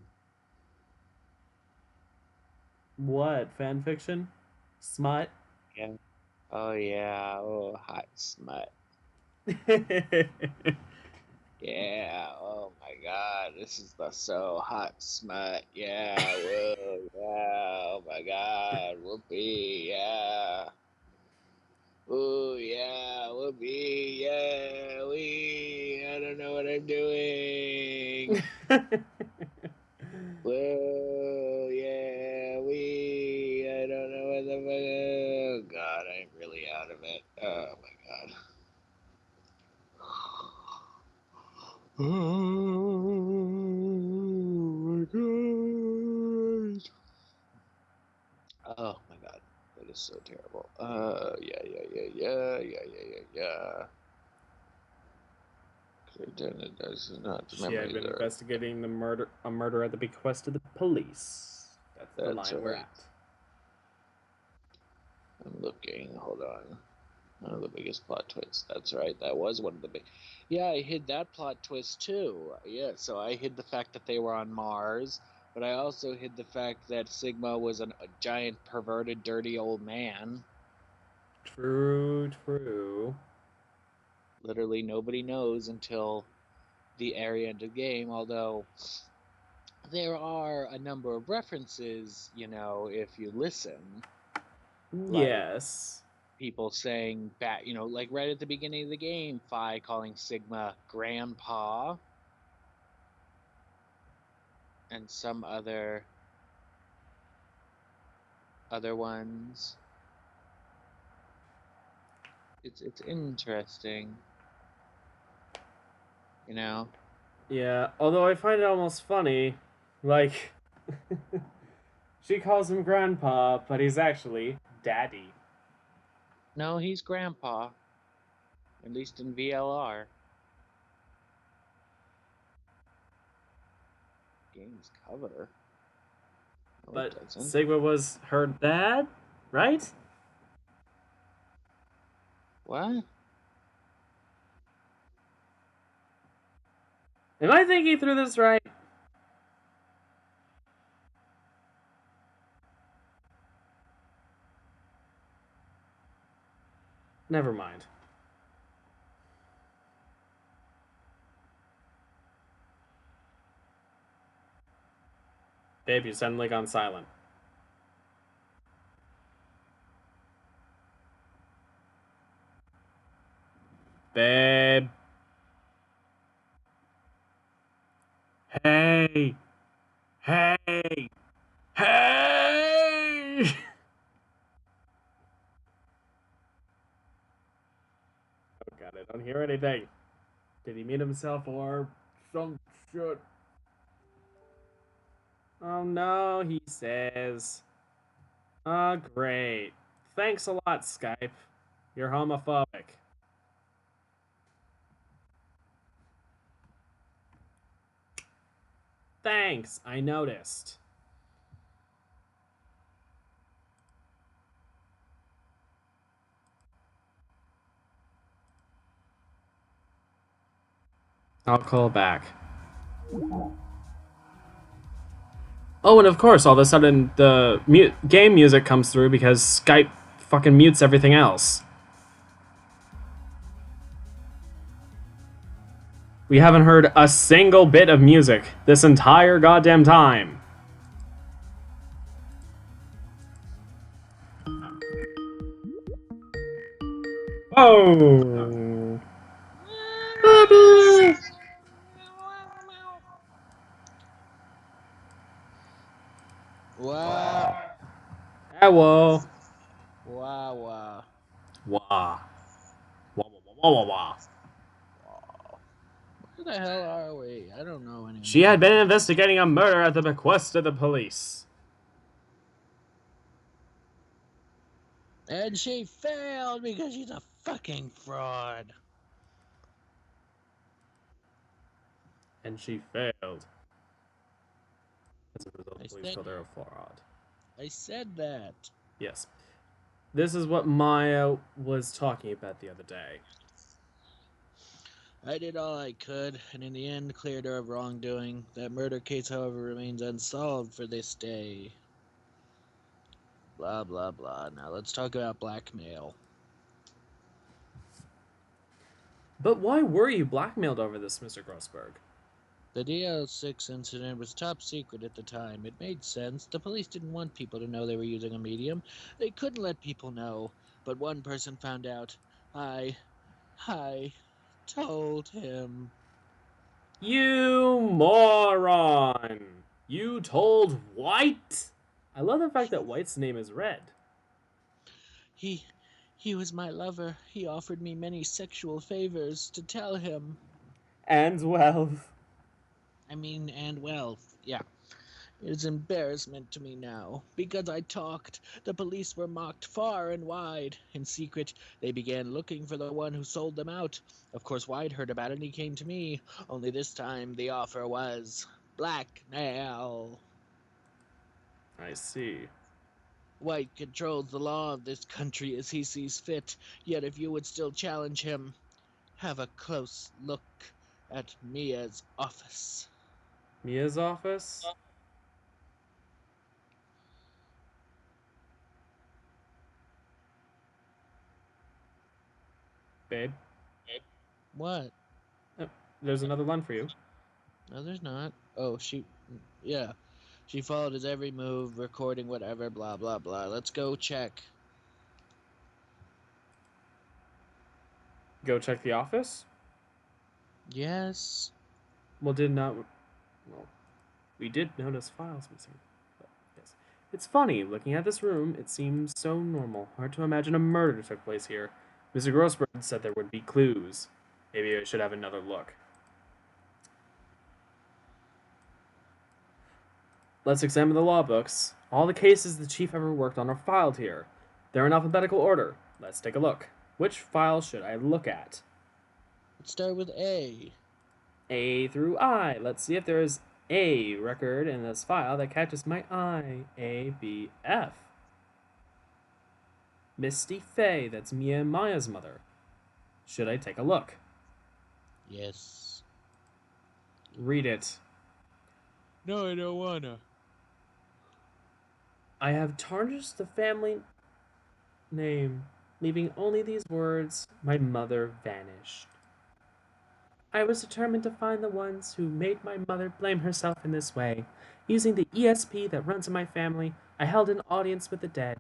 What? Fan fiction? Smut? Yeah. Oh, yeah. Oh, hot smut. Yeah, oh my god, this is the so hot smut. Yeah, whoa, yeah, oh my god, whoopee, yeah. Ooh, yeah, whoopee, yeah, wee, I don't know what I'm doing. Whoa, yeah, wee, I don't know what the fuck. Oh god, I'm really out of it. Oh my god. Oh my god. Oh my god. That is so terrible. Yeah. That's not the She had memories been are. investigating a murder at the bequest of the police. That's the That's line we're right. at. I'm looking. Hold on. One of the biggest plot twists. That's right. That was one of the big. Yeah, I hid that plot twist too. Yeah, so I hid the fact that they were on Mars, but I also hid the fact that Sigma was a giant, perverted, dirty old man. True. Literally, nobody knows until the area of the game. Although there are a number of references, if you listen, like Yes. people saying back, like right at the beginning of the game, Phi calling Sigma grandpa, and some other ones. It's interesting, you know. Yeah, although I find it almost funny, like, she calls him grandpa, but he's actually daddy. No, he's grandpa, at least in VLR. Game's cover. No, it But doesn't. Sigma was her dad, right? What? Am I thinking through this right? Never mind. Babe, you suddenly gone silent. Babe. Hey. Hey. Hey! Oh god, I don't hear anything. Did he mute himself or some shit? Oh no, he says. Oh, great. Thanks a lot, Skype. You're homophobic. Thanks, I noticed. I'll call back. Oh, and of course, all of a sudden the game music comes through because Skype fucking mutes everything else. We haven't heard a single bit of music this entire goddamn time. Oh. Baby! Wow. Hello. Wow. Wah. Wah, wah, wah, wah, wah. Where the hell are we? I don't know anymore. She had been investigating a murder at the bequest of the police. And she failed because she's a fucking fraud. And she failed. As a result, I the police said called her a fraud. I said that. Yes. This is what Maya was talking about the other day. I did all I could, and in the end cleared her of wrongdoing. That murder case, however, remains unsolved for this day. Blah, blah, blah. Now let's talk about blackmail. But why were you blackmailed over this, Mr. Grossberg? The DL6 incident was top secret at the time. It made sense. The police didn't want people to know they were using a medium. They couldn't let people know. But one person found out. I told him. You moron! You told White? I love the fact that White's name is Red. He was my lover. He offered me many sexual favors to tell him. And wealth. And wealth. Yeah. It's embarrassment to me now. Because I talked, the police were mocked far and wide. In secret, they began looking for the one who sold them out. Of course, White heard about it and he came to me. Only this time, the offer was blackmail. I see. White controls the law of this country as he sees fit. Yet if you would still challenge him, have a close look at Mia's office. Mia's office? Babe? What? Oh, there's another one for you. No, there's not. Oh, yeah. She followed his every move, recording whatever, blah, blah, blah. Let's go check. Go check the office? Yes. Well, we did notice files missing. But yes. It's funny, looking at this room, it seems so normal. Hard to imagine a murder took place here. Mr. Grossberg said there would be clues. Maybe I should have another look. Let's examine the law books. All the cases the chief ever worked on are filed here. They're in alphabetical order. Let's take a look. Which file should I look at? Let's start with A. A through I. Let's see if there is a record in this file that catches my eye. A, B, F. Misty Faye, that's Mia and Maya's mother. Should I take a look? Yes. Read it. No, I don't wanna. I have tarnished the family name, leaving only these words, my mother vanished. I was determined to find the ones who made my mother blame herself in this way. Using the ESP that runs in my family, I held an audience with the dead.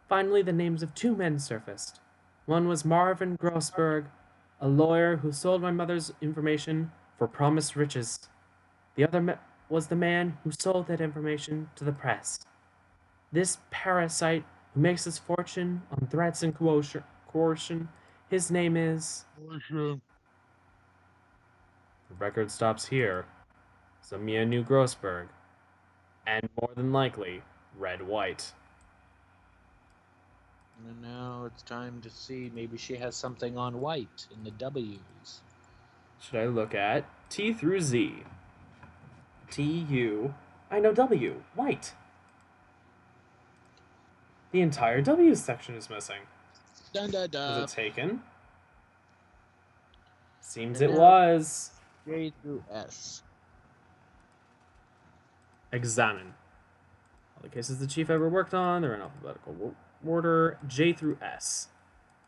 Finally, the names of two men surfaced. One was Marvin Grossberg, a lawyer who sold my mother's information for promised riches. The other was the man who sold that information to the press. This parasite who makes his fortune on threats and coercion, his name is... The record stops here. So Mia knew Grossberg. And more than likely, Red White. And now it's time to see. Maybe she has something on White in the W's. Should I look at T through Z? T, U, I know W, White. The entire W section is missing. Dun, dun, dun. Was it taken? Seems And it now was. J through S. Examine. All the cases the chief ever worked on, they're in alphabetical order, J through S.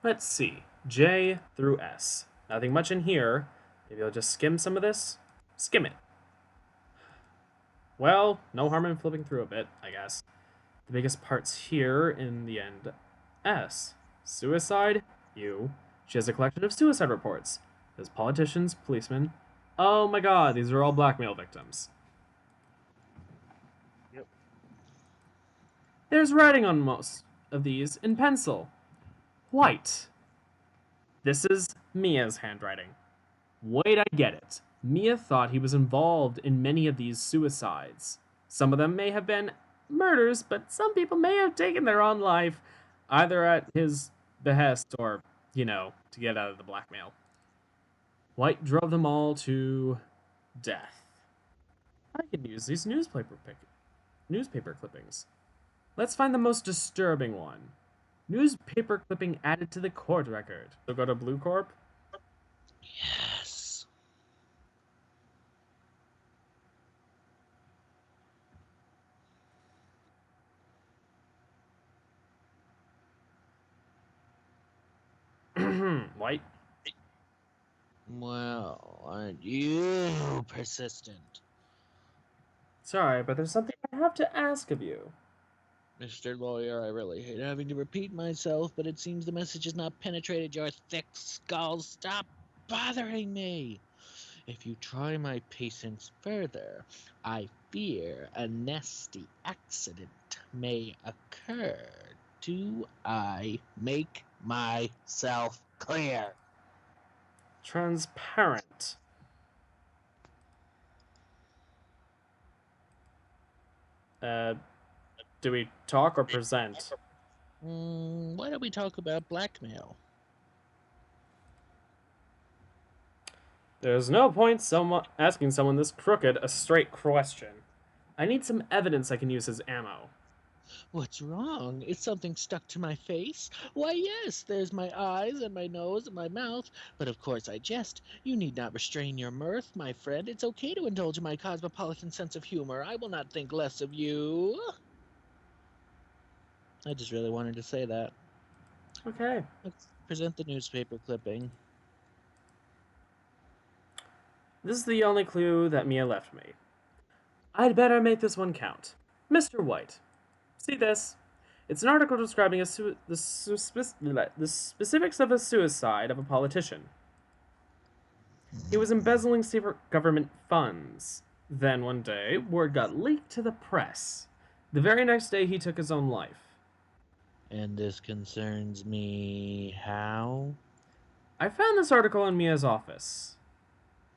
Let's see. J through S. Nothing much in here. Maybe I'll just skim some of this. Skim it. Well, no harm in flipping through a bit, I guess. The biggest part's here in the end. S. Suicide? U. She has a collection of suicide reports. There's politicians, policemen. Oh my god, these are all blackmail victims. Yep. There's writing on most of these in pencil. White. This is Mia's handwriting. Wait, I get it. Mia thought he was involved in many of these suicides. Some of them may have been murders, but some people may have taken their own life, either at his behest or, to get out of the blackmail. White drove them all to death. I can use these newspaper clippings. Let's find the most disturbing one. Newspaper clipping added to the court record. So go to Blue Corp. Yes. White. Well, aren't you persistent? Sorry, but there's something I have to ask of you. Mr. Lawyer, I really hate having to repeat myself, but it seems the message has not penetrated your thick skull. Stop bothering me! If you try my patience further, I fear a nasty accident may occur. Do I make myself clear? Transparent. Do we talk or present? Why don't we talk about blackmail? There's no point asking someone this crooked a straight question. I need some evidence I can use as ammo. What's wrong? Is something stuck to my face? Why, yes, there's my eyes and my nose and my mouth. But of course I jest. You need not restrain your mirth, my friend. It's okay to indulge in my cosmopolitan sense of humor. I will not think less of you. I just really wanted to say that. Okay. Let's present the newspaper clipping. This is the only clue that Mia left me. I'd better make this one count. Mr. White. See this? It's an article describing the specifics of a suicide of a politician. He was embezzling secret government funds. Then one day, word got leaked to the press. The very next day, he took his own life. And this concerns me how? I found this article in Mia's office.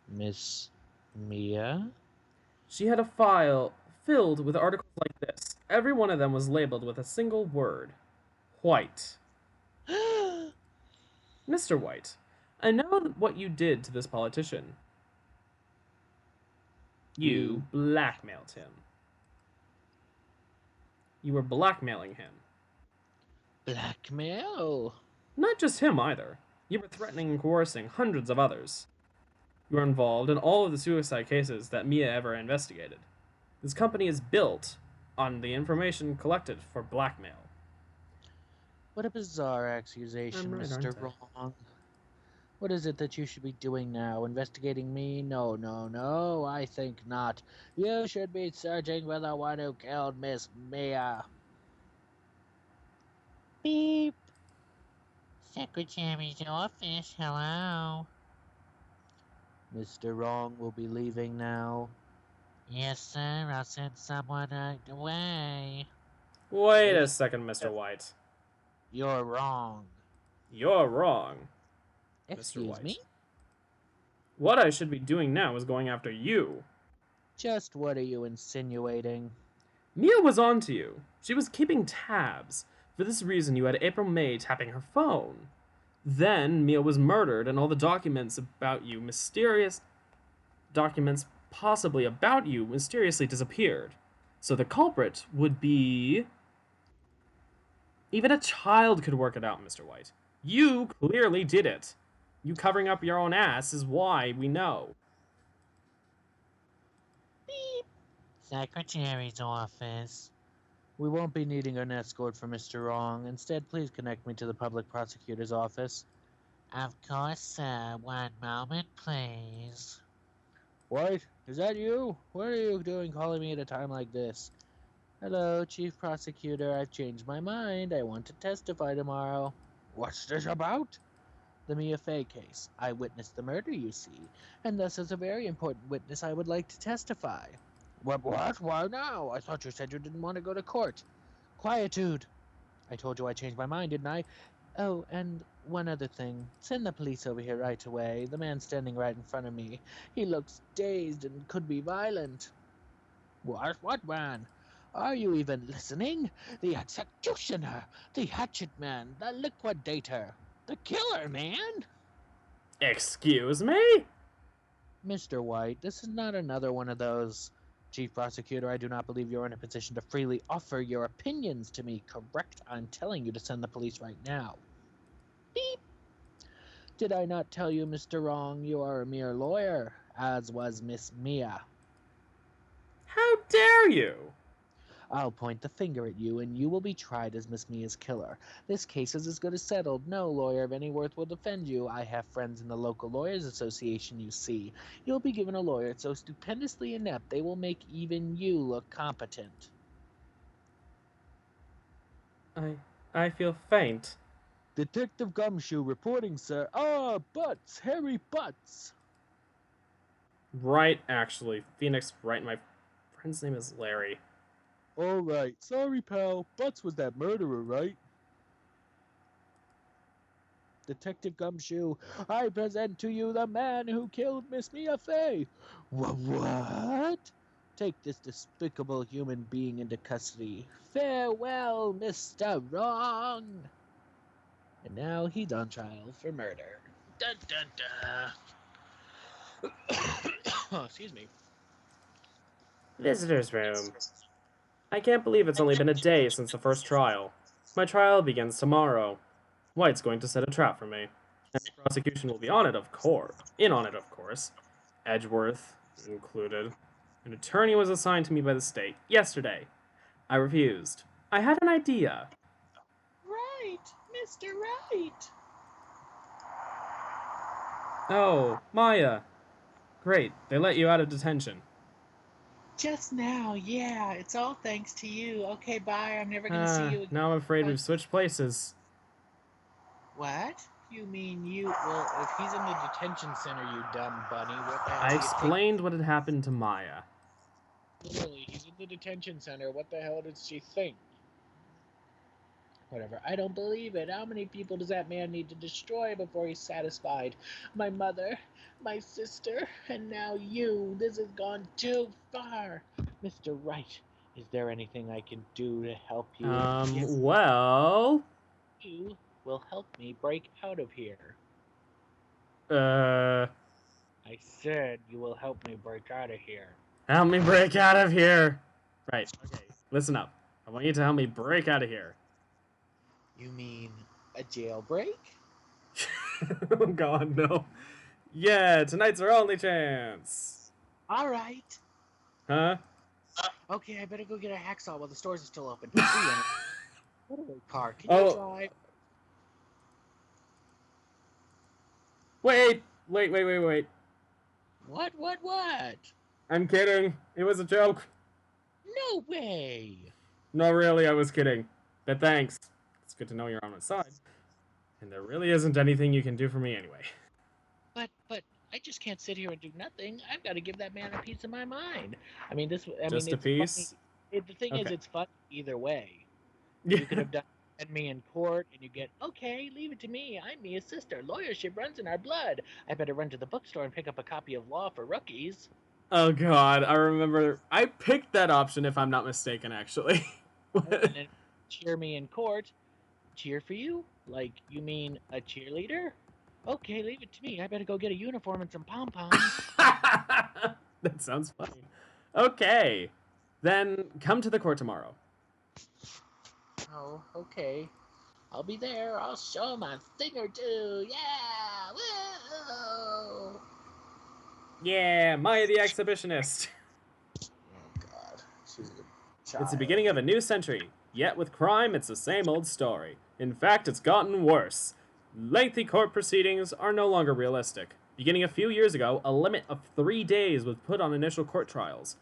Miss Mia? She had a file filled with articles like this. Every one of them was labeled with a single word. White. Mr. White, I know what you did to this politician. You blackmailed him. You were blackmailing him. Blackmail? Not just him either. You were threatening and coercing hundreds of others. You were involved in all of the suicide cases that Mia ever investigated. This company is built on the information collected for blackmail. What a bizarre accusation, I'm right, Mr. aren't I? Wrong. What is it that you should be doing now? Investigating me? No, no, no, I think not. You should be searching for the one who killed Miss Mia. Beep. Secretary's office, hello. Mr. Wrong will be leaving now. Yes, sir, I'll send someone away. Wait a second, Mr. White. You're wrong. You're wrong, Mr. Excuse White. me? What I should be doing now is going after you. Just what are you insinuating? Mia was on to you. She was keeping tabs. For this reason, you had April May tapping her phone. Then Mia was murdered, and all the documents about you, mysterious documents possibly about you, mysteriously disappeared. So the culprit would be. Even a child could work it out, Mr. White. You clearly did it. You covering up your own ass is why we know. Beep. Secretary's office. We won't be needing an escort for Mr. Wrong. Instead, please connect me to the public prosecutor's office. Of course, sir. One moment, please. What? Is that you? What are you doing calling me at a time like this? Hello, Chief Prosecutor. I've changed my mind. I want to testify tomorrow. What's this about? The Mia Fey case. I witnessed the murder, you see, and thus as a very important witness I would like to testify. What? Why now? I thought you said you didn't want to go to court. Quietude. I told you I changed my mind, didn't I? Oh, and one other thing. Send the police over here right away. The man standing right in front of me. He looks dazed and could be violent. What man? Are you even listening? The executioner, the hatchet man, the liquidator, the killer, man! Excuse me? Mr. White, this is not another one of those. Chief Prosecutor, I do not believe you're in a position to freely offer your opinions to me, correct? I'm telling you to send the police right now. Beep! Did I not tell you, Mr. Wrong, you are a mere lawyer, as was Miss Mia? How dare you? I'll point the finger at you, and you will be tried as Miss Mia's killer. This case is as good as settled. No lawyer of any worth will defend you. I have friends in the local lawyers association, you see. You'll be given a lawyer so stupendously inept they will make even you look competent. I feel faint. Detective Gumshoe reporting, sir. Ah, Butts! Harry Butts! Right, actually. Phoenix Wright. My friend's name is Larry. All right. Sorry, pal. Butts was that murderer, right? Detective Gumshoe, I present to you the man who killed Miss Mia Fey. What? Take this despicable human being into custody. Farewell, Mr. Wrong. And now he's on trial for murder. Dun dun dun. Oh, excuse me. Visitor's room. I can't believe it's only been a day since the first trial. My trial begins tomorrow. White's going to set a trap for me. And the prosecution will be on it, of course. In on it, of course. Edgeworth included. An attorney was assigned to me by the state yesterday. I refused. I had an idea. Right, Mr. Wright. Oh, Maya. Great, they let you out of detention. Just now, yeah. It's all thanks to you. Okay, bye. I'm never gonna see you again. Now I'm afraid we've switched places. What? You mean you? Well, if he's in the detention center, you dumb bunny, what the hell? I explained what had happened to Maya. Literally, he's in the detention center. What the hell did she think? Whatever. I don't believe it. How many people does that man need to destroy before he's satisfied? My mother, my sister, and now you. This has gone too far. Mr. Wright, is there anything I can do to help you? Well... You will help me break out of here. I said you will help me break out of here. Help me break out of here! Right, okay, listen up. I want you to help me break out of here. You mean a jailbreak? Oh god, no. Yeah, tonight's our only chance. Alright. Huh? Okay, I better go get a hacksaw while the stores are still open. Car, can you drive? Wait! What? I'm kidding. It was a joke. No way! No, really, I was kidding. But thanks. It's good to know you're on my side. And there really isn't anything you can do for me anyway. But I just can't sit here and do nothing. I've got to give that man a piece of my mind. A piece? The thing is, it's fun either way. Yeah. You could have done me in court, and you get, okay, leave it to me. I'm Mia's sister. Lawyership runs in our blood. I better run to the bookstore and pick up a copy of Law for Rookies. Oh god, I remember. I picked that option if I'm not mistaken, actually. And then cheer me in court. Cheer for you? Like, you mean a cheerleader? Okay, leave it to me. I better go get a uniform and some pom-poms. That sounds funny. Okay. Then come to the court tomorrow. Oh, okay. I'll be there. I'll show him a thing or two. Yeah! Woo! Yeah, Maya the Exhibitionist. Oh, God. She's a child. It's the beginning of a new century. Yet with crime, it's the same old story. In fact, it's gotten worse. Lengthy court proceedings are no longer realistic. Beginning a few years ago, a limit of 3 days was put on initial court trials.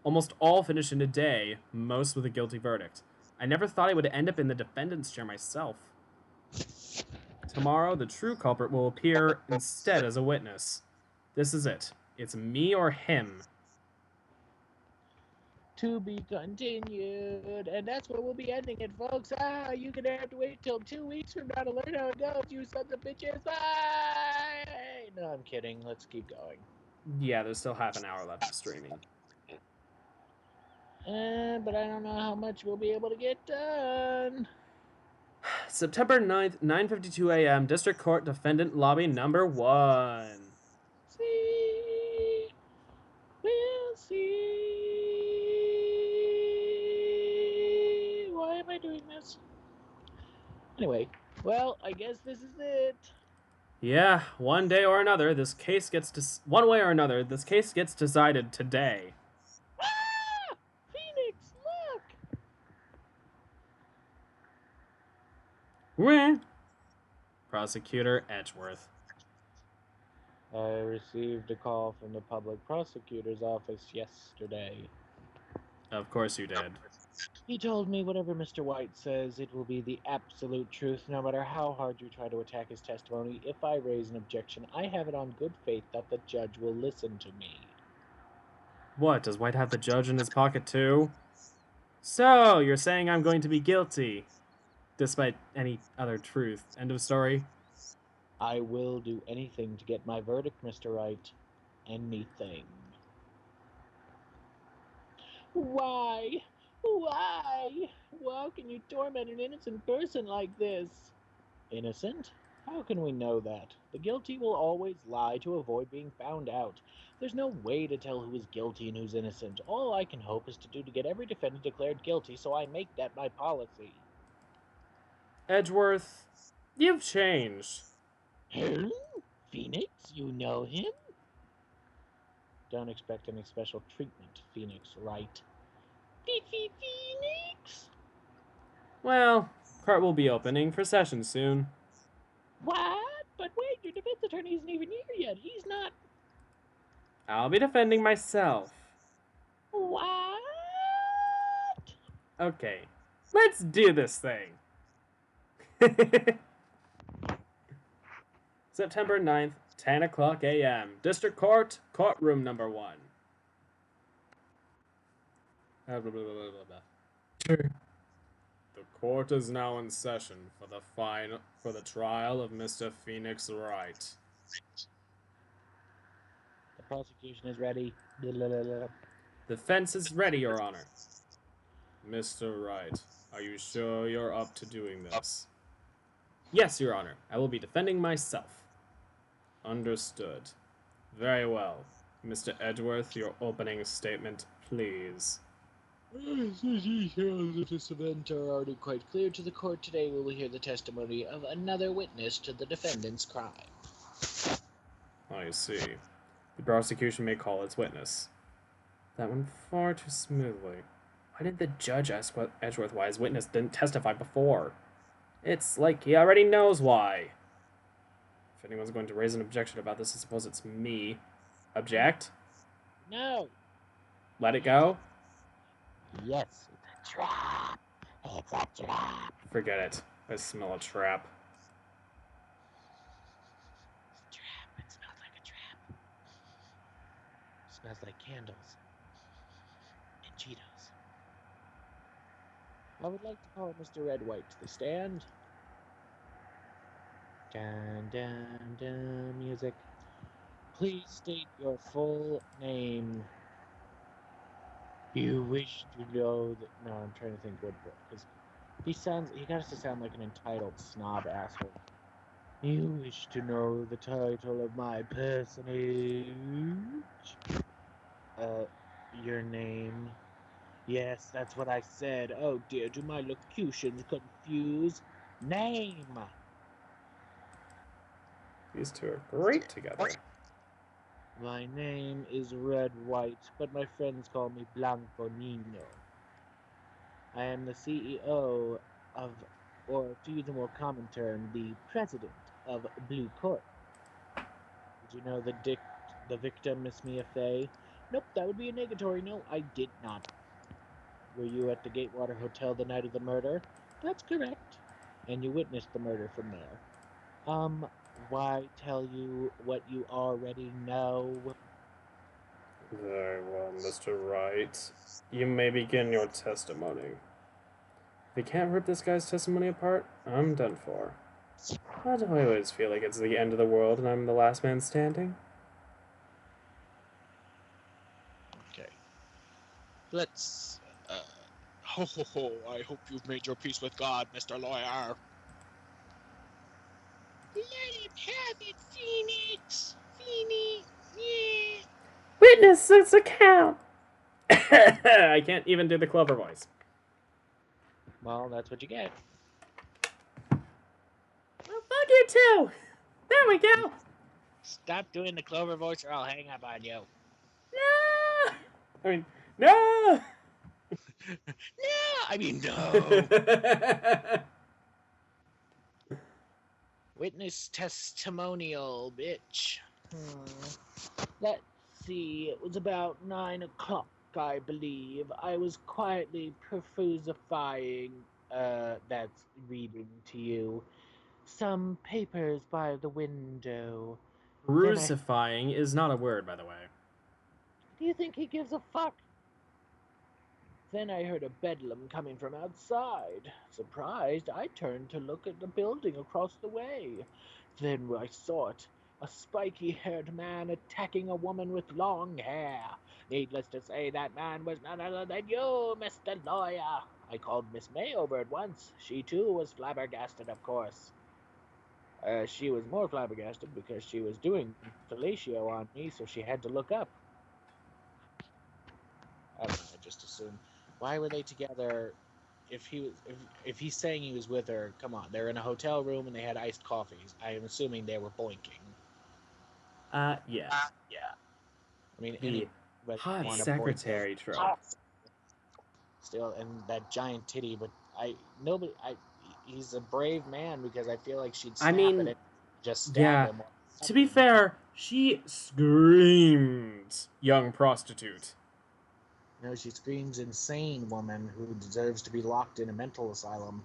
Almost all finished in a day, most with a guilty verdict. I never thought I would end up in the defendant's chair myself. Tomorrow, the true culprit will appear instead as a witness. This is it. It's me or him. To be continued, and that's where we'll be ending it, folks. You're gonna have to wait till 2 weeks from now to learn how it goes, you sons of bitches. Bye! No, I'm kidding. Let's keep going. Yeah, there's still half an hour left of streaming. But I don't know how much we'll be able to get done. September 9th, 9:52 a.m., District Court Defendant Lobby Number 1. See, we'll see. Why am I doing this? Anyway, well, I guess this is it. Yeah, one way or another, this case gets decided today. Ah! Phoenix, look! Weh. Prosecutor Edgeworth. I received a call from the public prosecutor's office yesterday. Of course you did. He told me whatever Mr. White says, it will be the absolute truth, no matter how hard you try to attack his testimony. If I raise an objection, I have it on good faith that the judge will listen to me. What, does White have the judge in his pocket too? So, you're saying I'm going to be guilty, despite any other truth. End of story? I will do anything to get my verdict, Mr. Wright. Anything. Why? Why? How can you torment an innocent person like this? Innocent? How can we know that? The guilty will always lie to avoid being found out. There's no way to tell who is guilty and who's innocent. All I can hope is to do to get every defendant declared guilty, so I make that my policy. Edgeworth, you've changed. Huh? Phoenix? You know him? Don't expect any special treatment, Phoenix Wright. Phoenix? Well, court will be opening for session soon. What? But wait, your defense attorney isn't even here yet. He's not. I'll be defending myself. What? Okay, let's do this thing. September 9th, 10 o'clock a.m. District Court, courtroom number 1. The court is now in session for the trial of Mr. Phoenix Wright. The prosecution is ready. Defense is ready, Your Honor. Mr. Wright, are you sure you're up to doing this? Yes, Your Honor. I will be defending myself. Understood. Very well. Mr. Edgeworth, your opening statement, please. The details of this event are already quite clear to the court. Today we will hear the testimony of another witness to the defendant's crime. I see. The prosecution may call its witness. That went far too smoothly. Why did the judge ask Edgeworth why his witness didn't testify before? It's like he already knows why. If anyone's going to raise an objection about this, I suppose it's me. Object? No. Let it go? Yes, it's a trap. It's a trap. Forget it. I smell a trap. It's a trap. It smells like a trap. It smells like candles and Cheetos. I would like to call Mr. Red White to the stand. Dun dun dun music. Please state your full name. You wish to know that. No, I'm trying to think what, because he got to sound like an entitled snob asshole. You wish to know the title of my personage? Your name? Yes, that's what I said. Oh dear, do my locutions confuse? Name! These two are great together. My name is Red White, but my friends call me Blanco Nino. I am the CEO of, or to use a more common term, the president of Blue Court. Did you know the victim, Miss Mia Fey? Nope, that would be a negatory. No, I did not. Were you at the Gatewater Hotel the night of the murder? That's correct. And you witnessed the murder from there. Why tell you what you already know? Very well, Mr. Wright. You may begin your testimony. If you can't rip this guy's testimony apart, I'm done for. Why do I always feel like it's the end of the world and I'm the last man standing? Okay. Let's, ho ho ho, I hope you've made your peace with God, Mr. Lawyer. Let him have it, Phoenix. Phoenix, yeah. Witness, it's a count! I can't even do the Clover voice. Well, that's what you get. Well, fuck you too! There we go! Stop doing the Clover voice or I'll hang up on you. No! I mean, no! No! I mean, no! Witness testimonial, bitch. Let's see. It was about 9 o'clock, I believe. I was quietly perfusifying, that's reading to you, some papers by the window. Crucifying is not a word, by the way. Do you think he gives a fuck? Then I heard a bedlam coming from outside. Surprised, I turned to look at the building across the way. Then I saw it. A spiky-haired man attacking a woman with long hair. Needless to say, that man was none other than you, Mr. Lawyer. I called Miss May over at once. She, too, was flabbergasted, of course. She was more flabbergasted because she was doing fellatio on me, so she had to look up. I don't know, I just assumed. Why were they together? If he's saying he was with her, come on, they're in a hotel room and they had iced coffees. I am assuming they were boinking. Yeah. I mean, The hot secretary trope. Still, and that giant titty, but he's a brave man because I feel like she'd snap at it, just stab him. To be fair, she screams young prostitute. No, she screams insane woman who deserves to be locked in a mental asylum.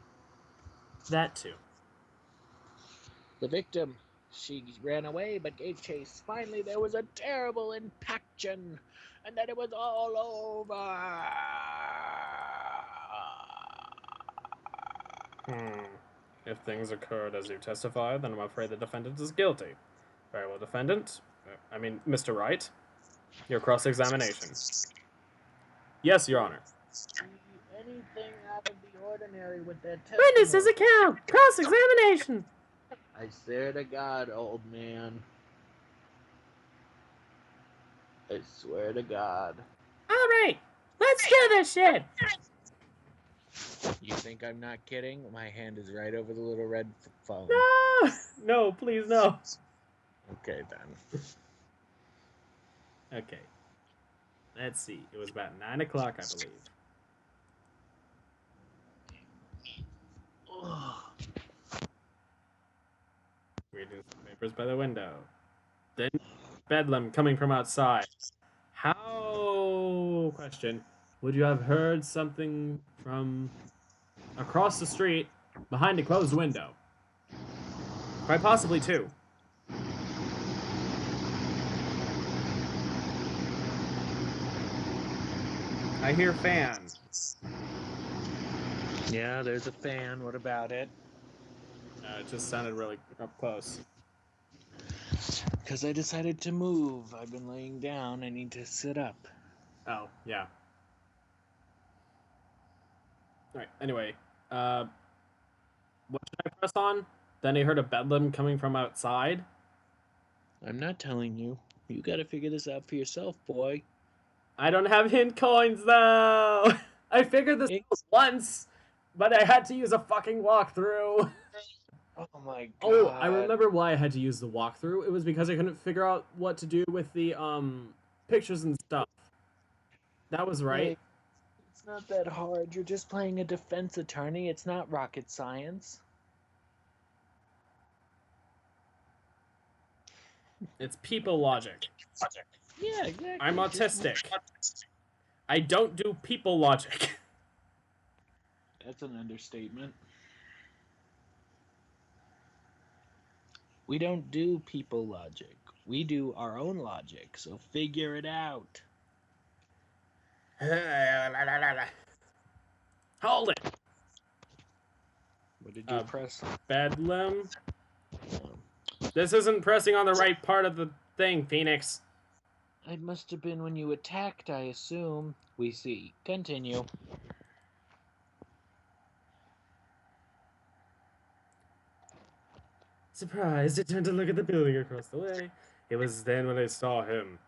That too. The victim, she ran away but gave chase. Finally, there was a terrible impaction, and then it was all over. If things occurred as you testified, then I'm afraid the defendant is guilty. Very well, defendant. Mr. Wright. Your cross-examination. Yes, Your Honor. Anything out of the ordinary with that testimony? Witness's account! Cross-examination! I swear to God, old man. I swear to God. Alright, let's do this shit! You think I'm not kidding? My hand is right over the little red phone. No! No, please, no. Okay, then. Okay. Let's see. It was about 9 o'clock, I believe. Reading some papers by the window. Then bedlam coming from outside. How... Question. Would you have heard something from across the street behind a closed window? Quite possibly two. I hear fan. Yeah, there's a fan. What about it? It just sounded really up close. Because I decided to move. I've been laying down. I need to sit up. Oh, yeah. Alright, anyway. What should I press on? Then I heard a bedlam coming from outside. I'm not telling you. You gotta figure this out for yourself, boy. I don't have hint coins, though! I figured this out once, but I had to use a fucking walkthrough. Oh my God. Oh, I remember why I had to use the walkthrough. It was because I couldn't figure out what to do with the, pictures and stuff. That was right. Hey, it's not that hard. You're just playing a defense attorney. It's not rocket science. It's people logic. Yeah, exactly. I'm autistic. I don't do people logic. That's an understatement. We don't do people logic. We do our own logic, so figure it out. Hold it! What did you press? Bedlam? This isn't pressing on the right part of the thing, Phoenix. It must have been when you attacked, I assume. We see. Continue. Surprised, I turned to look at the building across the way. It was then when I saw him.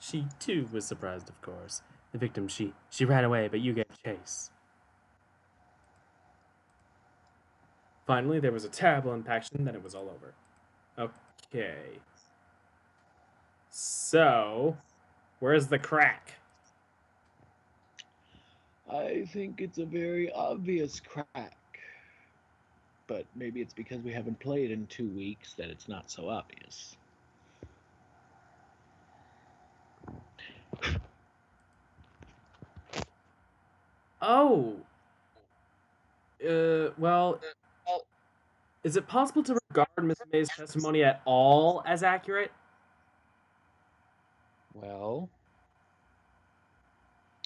She, too, was surprised, of course. The victim, she ran away, but you gave chase. Finally, there was a terrible impaction, then it was all over. Okay. So, where's the crack? I think it's a very obvious crack. But maybe it's because we haven't played in 2 weeks that it's not so obvious. Oh. Well, is it possible to regard Miss May's testimony at all as accurate? Well,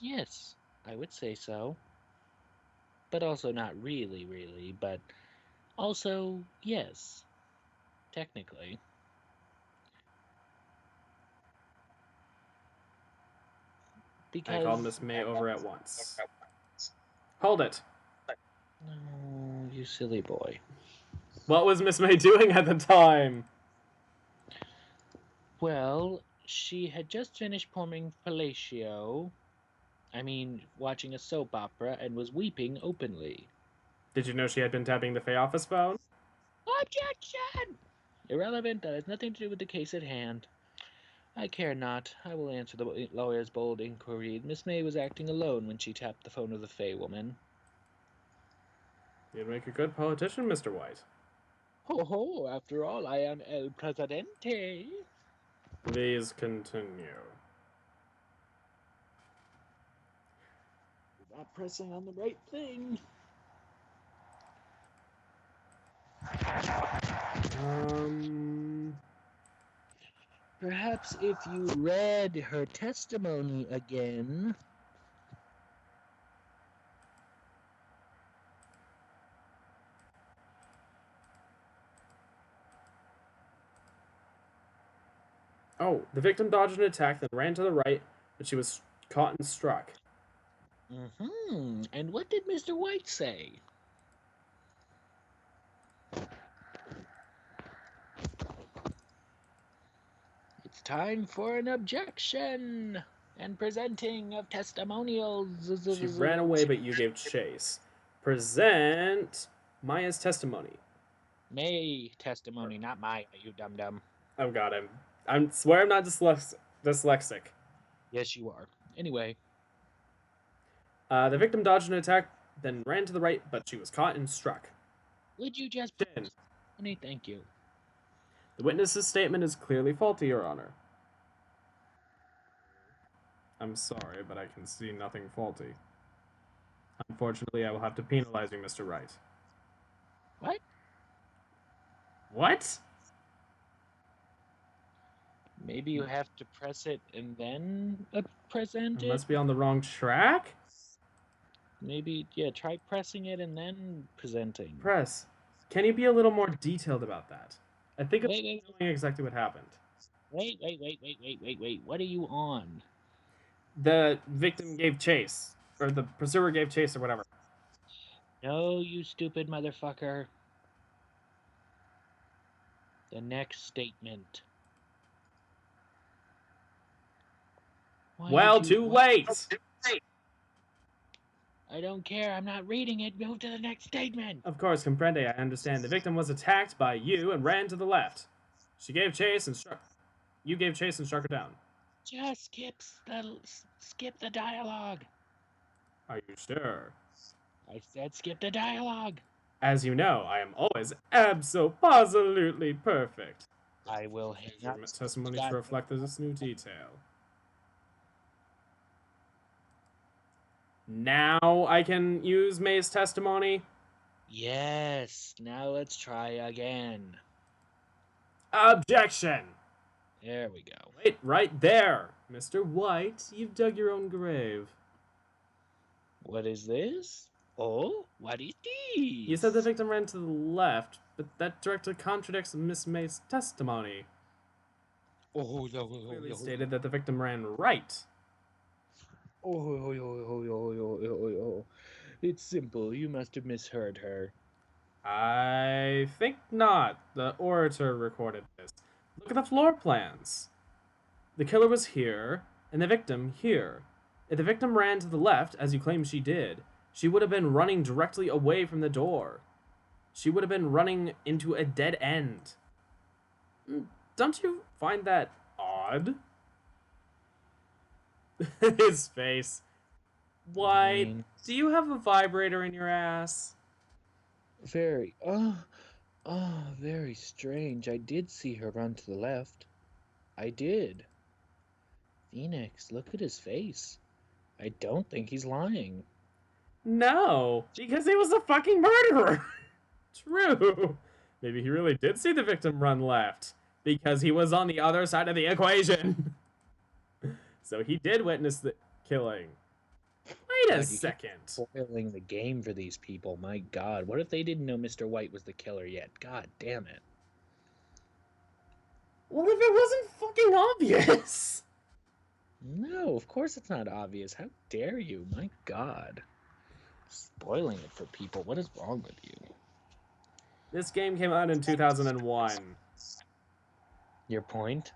yes, I would say so. But also not really, but also, yes, technically. I called Because, Miss May over at once. Hold it. no, you silly boy. What was Miss May doing at the time? Well, she had just finished pouring fellatio. Watching a soap opera and was weeping openly. Did you know she had been tapping the Fay office phone? Objection! Irrelevant, that has nothing to do with the case at hand. I care not. I will answer the lawyer's bold inquiry. Miss May was acting alone when she tapped the phone of the Fay woman. You'd make a good politician, Mr. White. Ho ho, after all, I am El Presidente. Please continue. You're not pressing on the right thing. Perhaps if you read her testimony again. Oh, the victim dodged an attack, then ran to the right, but she was caught and struck. And what did Mr. White say? It's time for an objection and presenting of testimonials. She ran away, but you gave chase. Present Maya's testimony. May testimony, not Maya, you dum-dum. I've got him. I swear I'm not dyslexic. Yes, you are. Anyway. The victim dodged an attack, then ran to the right, but she was caught and struck. Would you just... Thank you. The witness's statement is clearly faulty, Your Honor. I'm sorry, but I can see nothing faulty. Unfortunately, I will have to penalize you, Mr. Wright. What? What? Maybe you have to press it and then present it? I must be on the wrong track? Maybe, yeah, try pressing it and then presenting. Press. Can you be a little more detailed about that? I think I'm knowing exactly what happened. Wait. What are you on? The victim gave chase. Or the pursuer gave chase or whatever. No, you stupid motherfucker. The next statement. Well, too late! I don't care. I'm not reading it. Move to the next statement. Of course, comprende. I understand. The victim was attacked by you and ran to the left. She gave chase and struck... You gave chase and struck her down. Just skip the dialogue. Are you sure? I said skip the dialogue. As you know, I am always abso-positively perfect. I will hang up. Testimony to reflect this new detail. Now I can use May's testimony? Yes. Now let's try again. Objection! There we go. Wait, right there. Mr. White, you've dug your own grave. What is this? Oh, what is this? You said the victim ran to the left, but that directly contradicts Miss May's testimony. Oh, no. Clearly stated that the victim ran right. Oh. It's simple. You must have misheard her. I think not. The orator recorded this. Look at the floor plans. The killer was here, and the victim here. If the victim ran to the left, as you claim she did, she would have been running directly away from the door. she would have been running into a dead end. Don't you find that odd? His face. White, do you have a vibrator in your ass? Very, very strange. I did see her run to the left. I did. Phoenix, look at his face. I don't think he's lying. No, because he was a fucking murderer. True. Maybe he really did see the victim run left, because he was on the other side of the equation. So he did witness the killing. Wait a second. Spoiling the game for these people. My God, what if they didn't know Mr. White was the killer yet? God damn it. Well, if it wasn't fucking obvious. No, of course it's not obvious. How dare you? My God. Spoiling it for people. What is wrong with you? This game came out in 2001. Your point?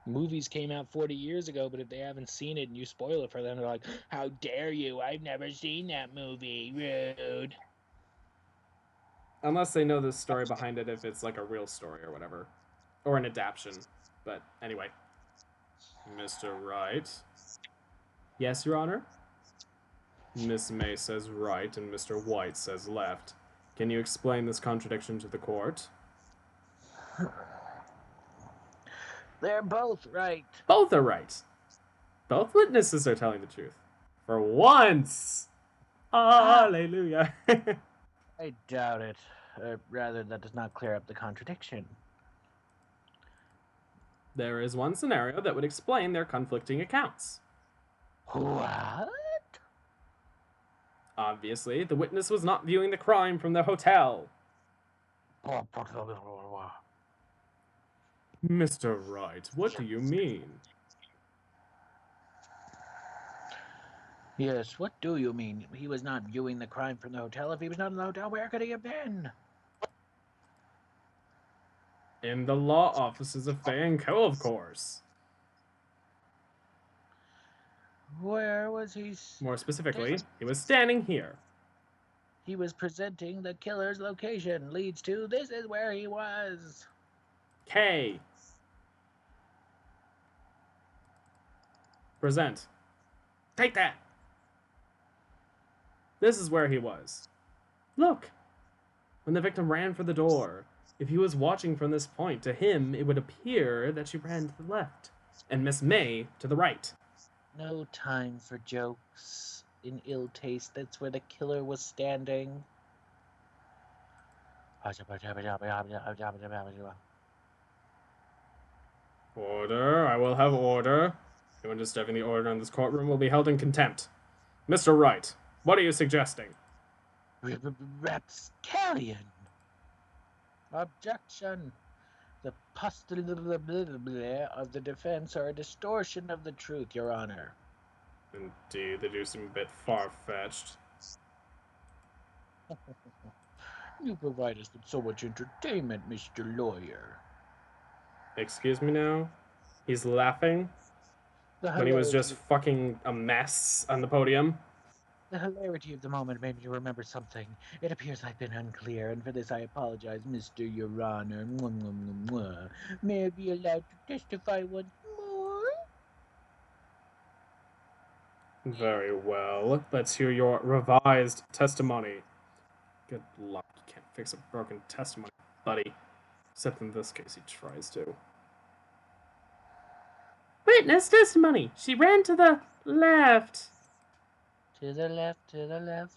Movies came out 40 years ago, but if they haven't seen it and you spoil it for them, they're like, how dare you? I've never seen that movie. Rude. Unless they know the story behind it, if it's like a real story or whatever. Or an adaptation. But anyway. Mr. Wright. Yes, Your Honor? Miss May says right and Mr. White says left. Can you explain this contradiction to the court? They're both right. Both are right. Both witnesses are telling the truth. For once! Hallelujah. I doubt it. Rather, that does not clear up the contradiction. There is one scenario that would explain their conflicting accounts. What? Obviously, the witness was not viewing the crime from the hotel. Mr. Wright, what do you mean? Yes, what do you mean? He was not viewing the crime from the hotel. If he was not in the hotel, where could he have been? In the law offices of Fay & Co., of course. Where was he? More specifically, he was standing here. He was presenting the killer's location. Leads to, this is where he was. K. Present. Take that. This is where he was. Look. When the victim ran for the door, if he was watching from this point, to him it would appear that she ran to the left, and Miss May to the right. No time for jokes in ill taste. That's where the killer was standing. Order. I will have order. Anyone disturbing the order in this courtroom will be held in contempt. Mr. Wright, what are you suggesting? Rapscallion. Objection. The postulate of the defense are a distortion of the truth, Your Honor. Indeed, they do seem a bit far-fetched. You provide us with so much entertainment, Mr. Lawyer. Excuse me now? He's laughing? When he was just fucking a mess on the podium? The hilarity of the moment made me remember something. It appears I've been unclear, and for this I apologize, Mr. Your Honor. May I be allowed to testify once more? Very well. Let's hear your revised testimony. Good luck. You can't fix a broken testimony, buddy. Except in this case, he tries to. Witness testimony. She ran to the left. To the left, to the left.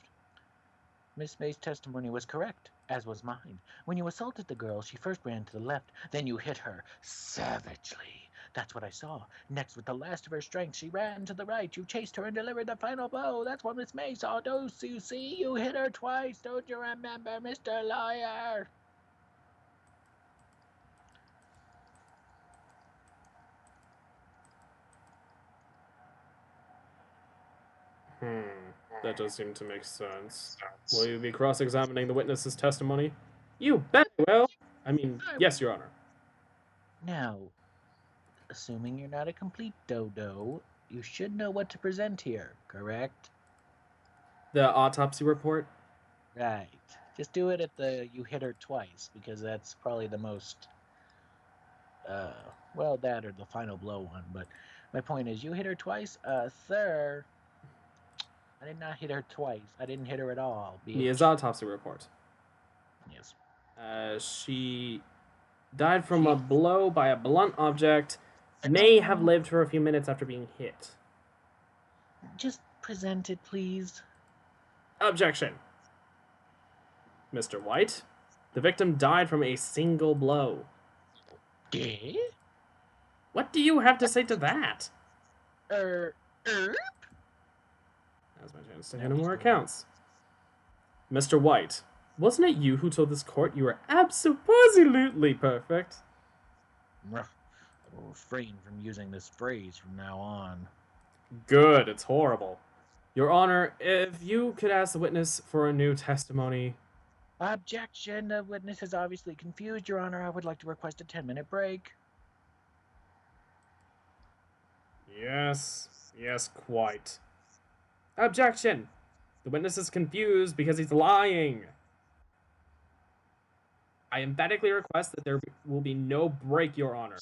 Miss May's testimony was correct, as was mine. When you assaulted the girl, she first ran to the left, then you hit her savagely. That's what I saw. Next, with the last of her strength, she ran to the right. You chased her and delivered the final blow. That's what Miss May saw. Don't you see? You hit her twice. Don't you remember, Mr. Lawyer? That does seem to make sense. Will you be cross-examining the witness's testimony? You bet I will. I mean, yes, Your Honor. Now, assuming you're not a complete dodo, you should know what to present here, correct? The autopsy report? Right. Just do it at the you hit her twice, because that's probably the most, well, that or the final blow one. But my point is, you hit her twice, sir. I did not hit her twice. I didn't hit her at all. Mia's Bitch. autopsy report. Yes. She died from a blow by a blunt object. May have lived for a few minutes after being hit. Just present it, please. Objection. Mr. White, the victim died from a single blow. Gay? What do you have to say to that? Er. Now's my chance to handle more accounts. Mr. White, wasn't it you who told this court you were absolutely perfect? I will refrain from using this phrase from now on. Good, it's horrible. Your Honor, if you could ask the witness for a new testimony. Objection. The witness is obviously confused, Your Honor. I would like to request a 10-minute break. Yes, quite. Objection! The witness is confused because he's lying. I emphatically request that there will be no break, Your Honor.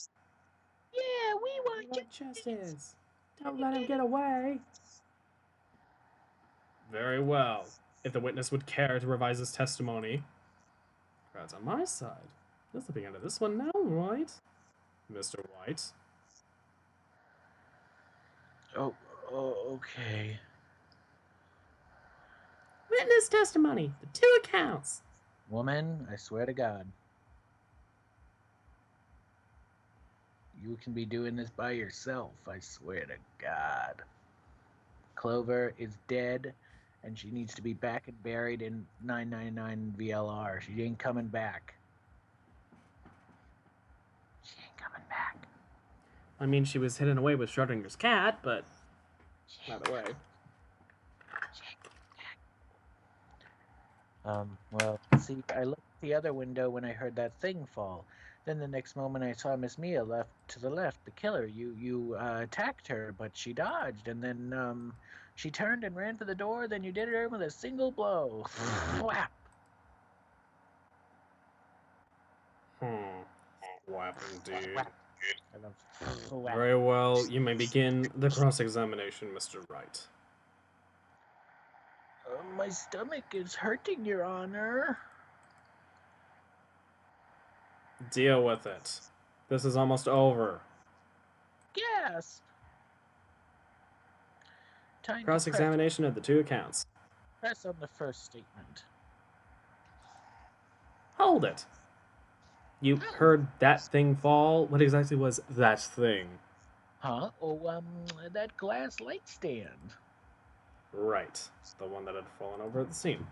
Yeah, we want justice. Don't let him get away. Very well. If the witness would care to revise his testimony. Crowd's on my side. You're slipping out of this one now, right? Mr. White. Oh, okay. Witness testimony. The 2 accounts. Woman, I swear to God. You can be doing this by yourself, I swear to God. Clover is dead, and she needs to be back and buried in 999 VLR. She ain't coming back. She ain't coming back. I mean, she was hidden away with Schrodinger's cat, but either way. Well, see, I looked at the other window when I heard that thing fall. Then the next moment I saw Miss Mia left to the left, the killer. You attacked her, but she dodged, and then, she turned and ran for the door, then you did her with a single blow. Whap! Whap indeed. I love whap. Very well, you may begin the cross-examination, Mr. Wright. My stomach is hurting, Your Honor. Deal with it. This is almost over. Yes. Cross-examination of the 2 accounts. Press on the first statement. Hold it. You heard that thing fall? What exactly was that thing? Huh? Oh, that glass light stand. Right. The one that had fallen over at the scene.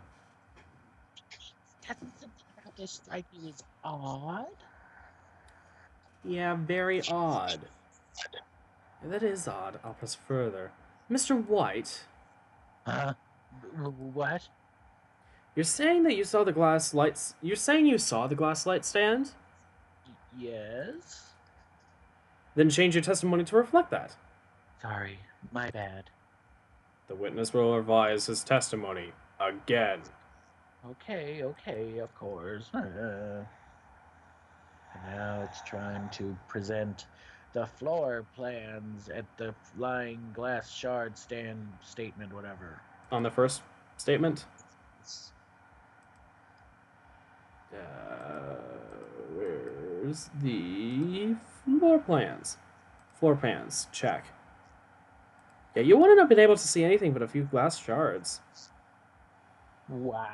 Doesn't something about this strike you as odd? Yeah, very odd. That is odd. I'll press further. Mr. White. What? You're saying that you saw the glass lights... You're saying you saw the glass light stand? Yes? Then change your testimony to reflect that. Sorry, my bad. The witness will revise his testimony again. Okay, of course. And now it's trying to present the floor plans at the flying glass shard stand statement, whatever. On the first statement? Where's the floor plans? Floor plans, check. Yeah, you wouldn't have been able to see anything but a few glass shards. What?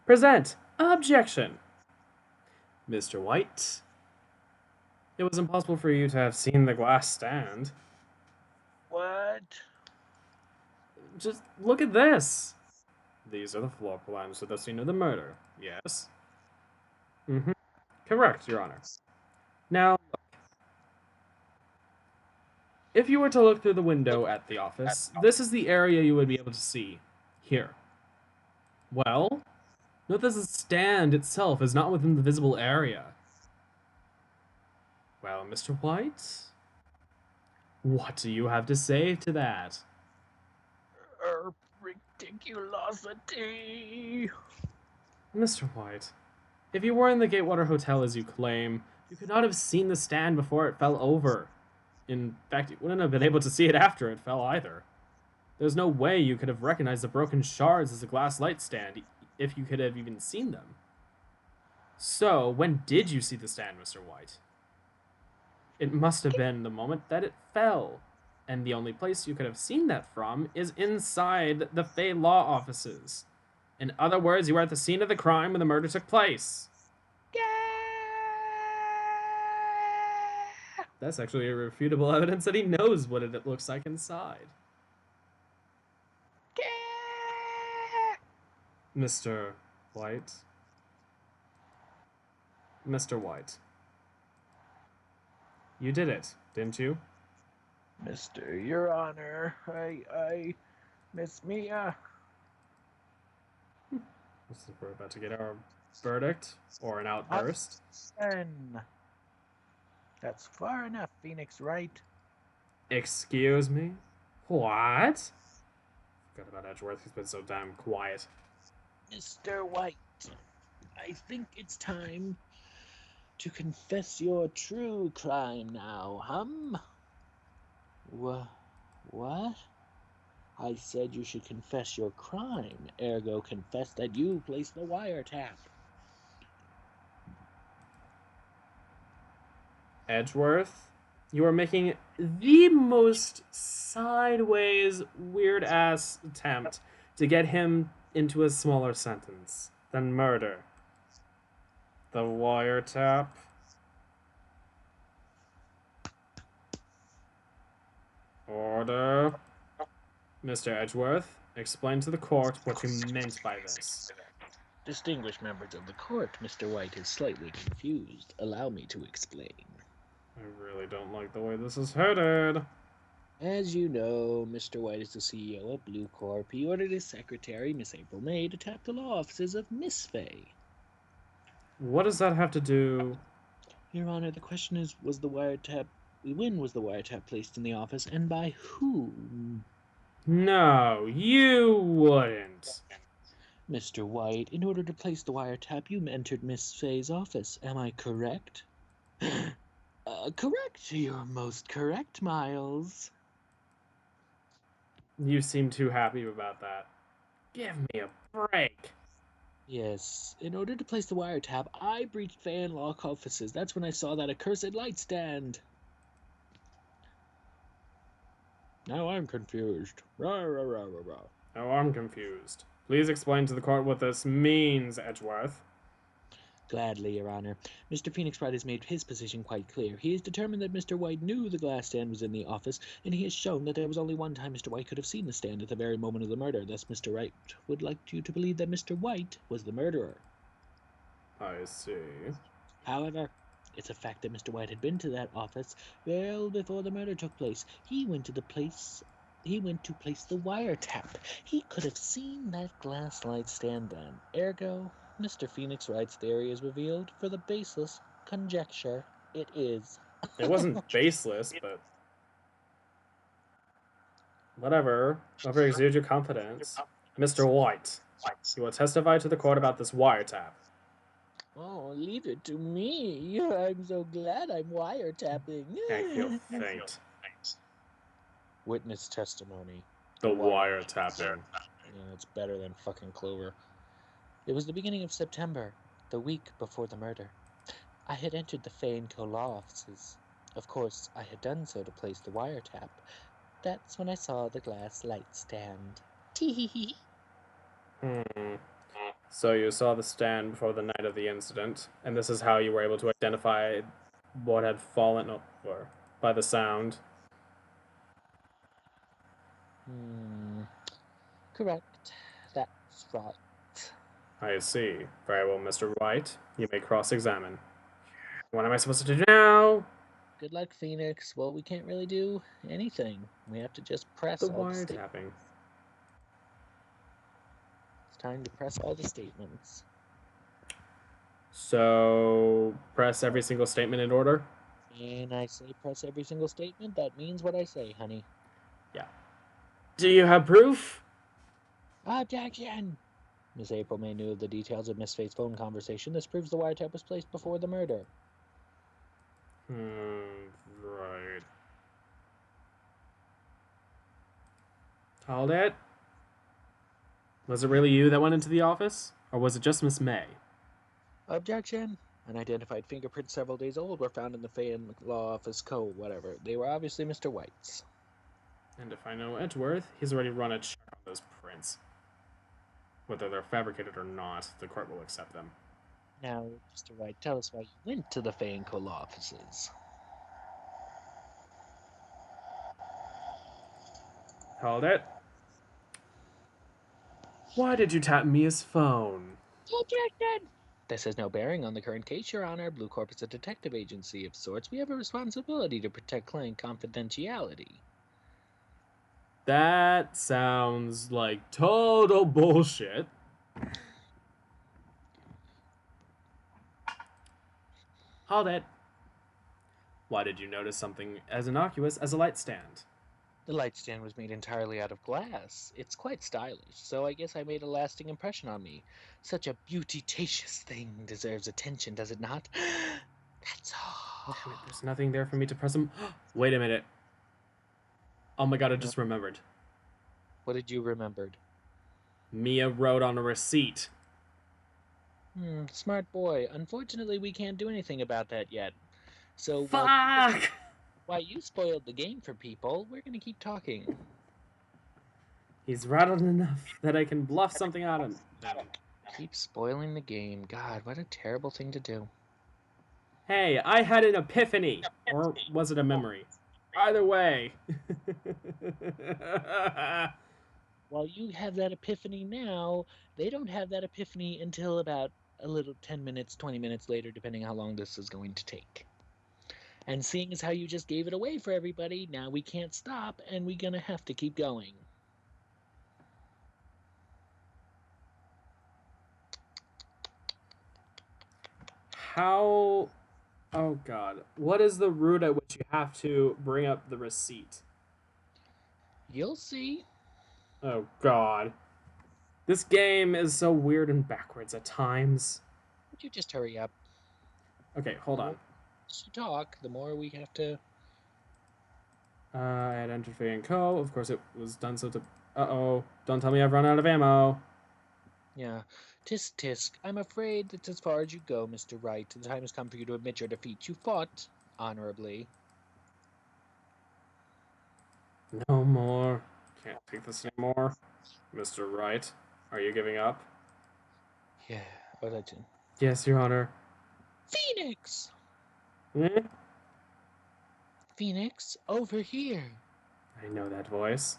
Present. Objection. Mr. White. It was impossible for you to have seen the glass stand. What? Just look at this. These are the floor plans of the scene of the murder. Yes? Mm-hmm. Correct, Your Honor. Now, look. If you were to look through the window at the office, this is the area you would be able to see. Here. Well, note that the stand itself is not within the visible area. Well, Mr. White? What do you have to say to that? Ridiculosity. Mr. White, if you were in the Gatewater Hotel as you claim, you could not have seen the stand before it fell over. In fact, you wouldn't have been able to see it after it fell either. There's no way you could have recognized the broken shards as a glass light stand if you could have even seen them. So, when did you see the stand, Mr. White? It must have been the moment that it fell. And the only place you could have seen that from is inside the Fey Law offices. In other words, you were at the scene of the crime when the murder took place. That's actually irrefutable evidence that he knows what it looks like inside. Mr. White. Mr. White. You did it, didn't you? Mr. Your Honor, I, Miss Mia. We're about to get our verdict or an outburst. And that's far enough, Phoenix Wright. Excuse me? What? Forgot about Edgeworth. He's been so damn quiet. Mr. White, I think it's time to confess your true crime now, What? I said you should confess your crime, ergo confess that you placed the wiretap. Edgeworth, you are making the most sideways, weird-ass attempt to get him into a smaller sentence than murder. The wiretap. Order. Mr. Edgeworth, explain to the court what you meant by this. Distinguished members of the court, Mr. White is slightly confused. Allow me to explain. I really don't like the way this is headed. As you know, Mr. White is the CEO of Blue Corp. He ordered his secretary, Miss April May, to tap the law offices of Miss Fay. What does that have to do? Your Honor, the question is, when was the wiretap placed in the office, and by whom? No, you wouldn't. Mr. White, in order to place the wiretap, you entered Miss Fay's office. Am I correct? Correct. You're most correct, Miles. You seem too happy about that. Give me a break. Yes. In order to place the wiretap, I breached Fay and Lock offices. That's when I saw that accursed light stand. Now I'm confused. Rah, rah, rah, rah, rah. Oh, I'm confused. Please explain to the court what this means, Edgeworth. Gladly, Your Honor. Mr. Phoenix Wright has made his position quite clear. He has determined that Mr. White knew the glass stand was in the office, and he has shown that there was only one time Mr. White could have seen the stand at the very moment of the murder. Thus, Mr. Wright would like you to believe that Mr. White was the murderer. I see. However, it's a fact that Mr. White had been to that office well before the murder took place. He went to place the wiretap. He could have seen that glass light stand then. Ergo, Mr. Phoenix Wright's theory is revealed for the baseless conjecture it is. It wasn't baseless, but whatever. Over exude your confidence. Mr. White, you will testify to the court about this wiretap. Oh, leave it to me. I'm so glad I'm wiretapping. I feel faint. Witness testimony. The wiretapping. Yeah, it's better than fucking Clover. It was the beginning of September, the week before the murder. I had entered the Fay & Co. law offices. Of course, I had done so to place the wiretap. That's when I saw the glass light stand. Tee-hee-hee. So you saw the stand before the night of the incident, and this is how you were able to identify what had fallen over by the sound. Correct. That's right. I see. Very well, Mr. White. You may cross-examine. What am I supposed to do now? Good luck, Phoenix. Well, we can't really do anything. We have to just press The all wiretapping. It's time to press all the statements. So, press every single statement in order? And I say press every single statement. That means what I say, honey. Yeah. Do you have proof? Objection! Miss April May knew of the details of Miss Faith's phone conversation. This proves the wiretap was placed before the murder. Right. Hold it. Was it really you that went into the office? Or was it just Miss May? Objection. Unidentified fingerprints several days old were found in the Fan Law Office whatever. They were obviously Mr. White's. And if I know Edgeworth, he's already run a check on those prints. Whether they're fabricated or not, the court will accept them. Now, Mr. White, tell us why you went to the Fan Law offices. Hold it. Why did you tap Mia's phone? Objection! This has no bearing on the current case, Your Honor. Blue Corp is a detective agency of sorts. We have a responsibility to protect client confidentiality. That sounds like total bullshit. Hold it. Why did you notice something as innocuous as a light stand? The light stand was made entirely out of glass. It's quite stylish, so I guess I made a lasting impression on me. Such a beauty-tacious thing deserves attention, does it not? That's all. Damn it, there's nothing there for me to press him. Wait a minute. Oh my god, I just remembered. What did you remembered? Mia wrote on a receipt. Smart boy. Unfortunately, we can't do anything about that yet. So, Fuck! while you spoiled the game for people, we're gonna keep talking. He's rattled enough that I can bluff something out of him. Keep spoiling the game. God, what a terrible thing to do. Hey, I had an epiphany. Or was it a memory? Either way. While you have that epiphany now, they don't have that epiphany until about a little 10 minutes, 20 minutes later, depending how long this is going to take. And seeing as how you just gave it away for everybody, now we can't stop, and we're gonna have to keep going. How... Oh god. What is the route at which you have to bring up the receipt? You'll see. Oh god. This game is so weird and backwards at times. Would you just hurry up? Okay, hold on. As you talk, the more we have to... I had entered Faye & Co. Of course it was done so to... Uh-oh. Don't tell me I've run out of ammo. Yeah. Tisk tisk. I'm afraid that's as far as you go, Mr. Wright. The time has come for you to admit your defeat. You fought honorably. No more. Can't take this anymore. Mr. Wright, are you giving up? Yeah. Oh, that's it. Yes, Your Honor. Phoenix! Eh? Phoenix, over here. I know that voice.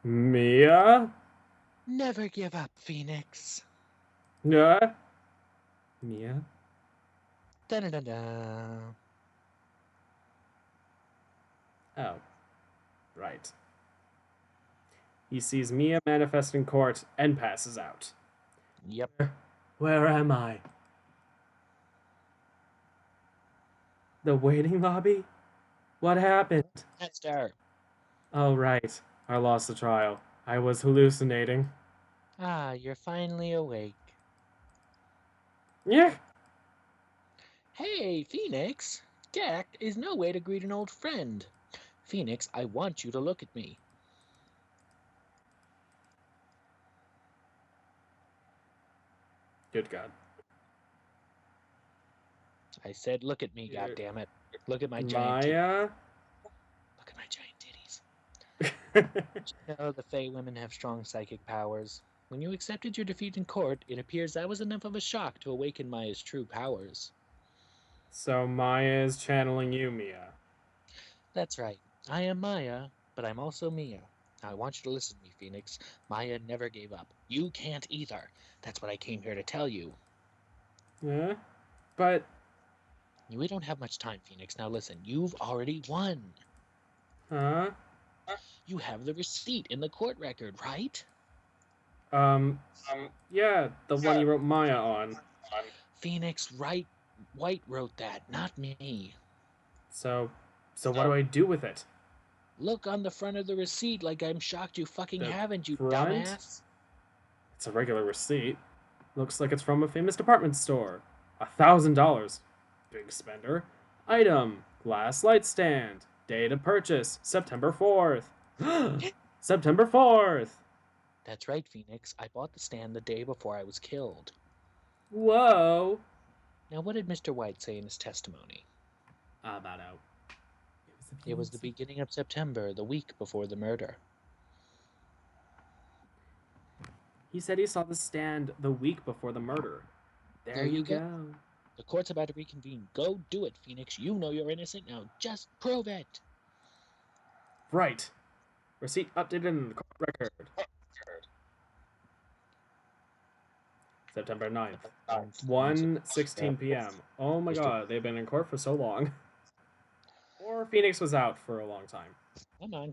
Mia? Never give up, Phoenix. Mia? Da-da-da-da. Oh. Right. He sees Mia manifest in court and passes out. Yep. Where am I? The waiting lobby? What happened? That's her. Oh, right. I lost the trial. I was hallucinating. Ah, you're finally awake. Yeah. Hey, Phoenix. Deck is no way to greet an old friend. Phoenix, I want you to look at me. Good God. I said look at me, Yeah. goddammit. Look at my giant Maya? Look at my giant titties. You know, the Fae women have strong psychic powers. When you accepted your defeat in court, it appears that was enough of a shock to awaken Maya's true powers. So Maya is channeling you, Mia. That's right. I am Maya, but I'm also Mia. Now I want you to listen to me, Phoenix. Maya never gave up. You can't either. That's what I came here to tell you. Yeah? But... We don't have much time, Phoenix. Now listen, you've already won. Huh? You have the receipt in the court record, right? Yeah, the one you wrote Maya on. Phoenix White wrote that, not me. So what do I do with it? Look on the front of the receipt like I'm shocked you fucking The haven't, you front? dumbass. It's a regular receipt. Looks like it's from a famous department store. $1,000. Big spender. Item. Glass light stand. Date of purchase. September 4th. September 4th. That's right, Phoenix. I bought the stand the day before I was killed. Whoa. Now, what did Mr. White say in his testimony? About out. It was the beginning of September, the week before the murder. He said he saw the stand the week before the murder. There you go. The court's about to reconvene. Go do it, Phoenix. You know you're innocent now. Just prove it. Right. Receipt updated in the court record. September 9th. 1:16 p.m. Oh my god, they've been in court for so long. Or Phoenix was out for a long time. Come on.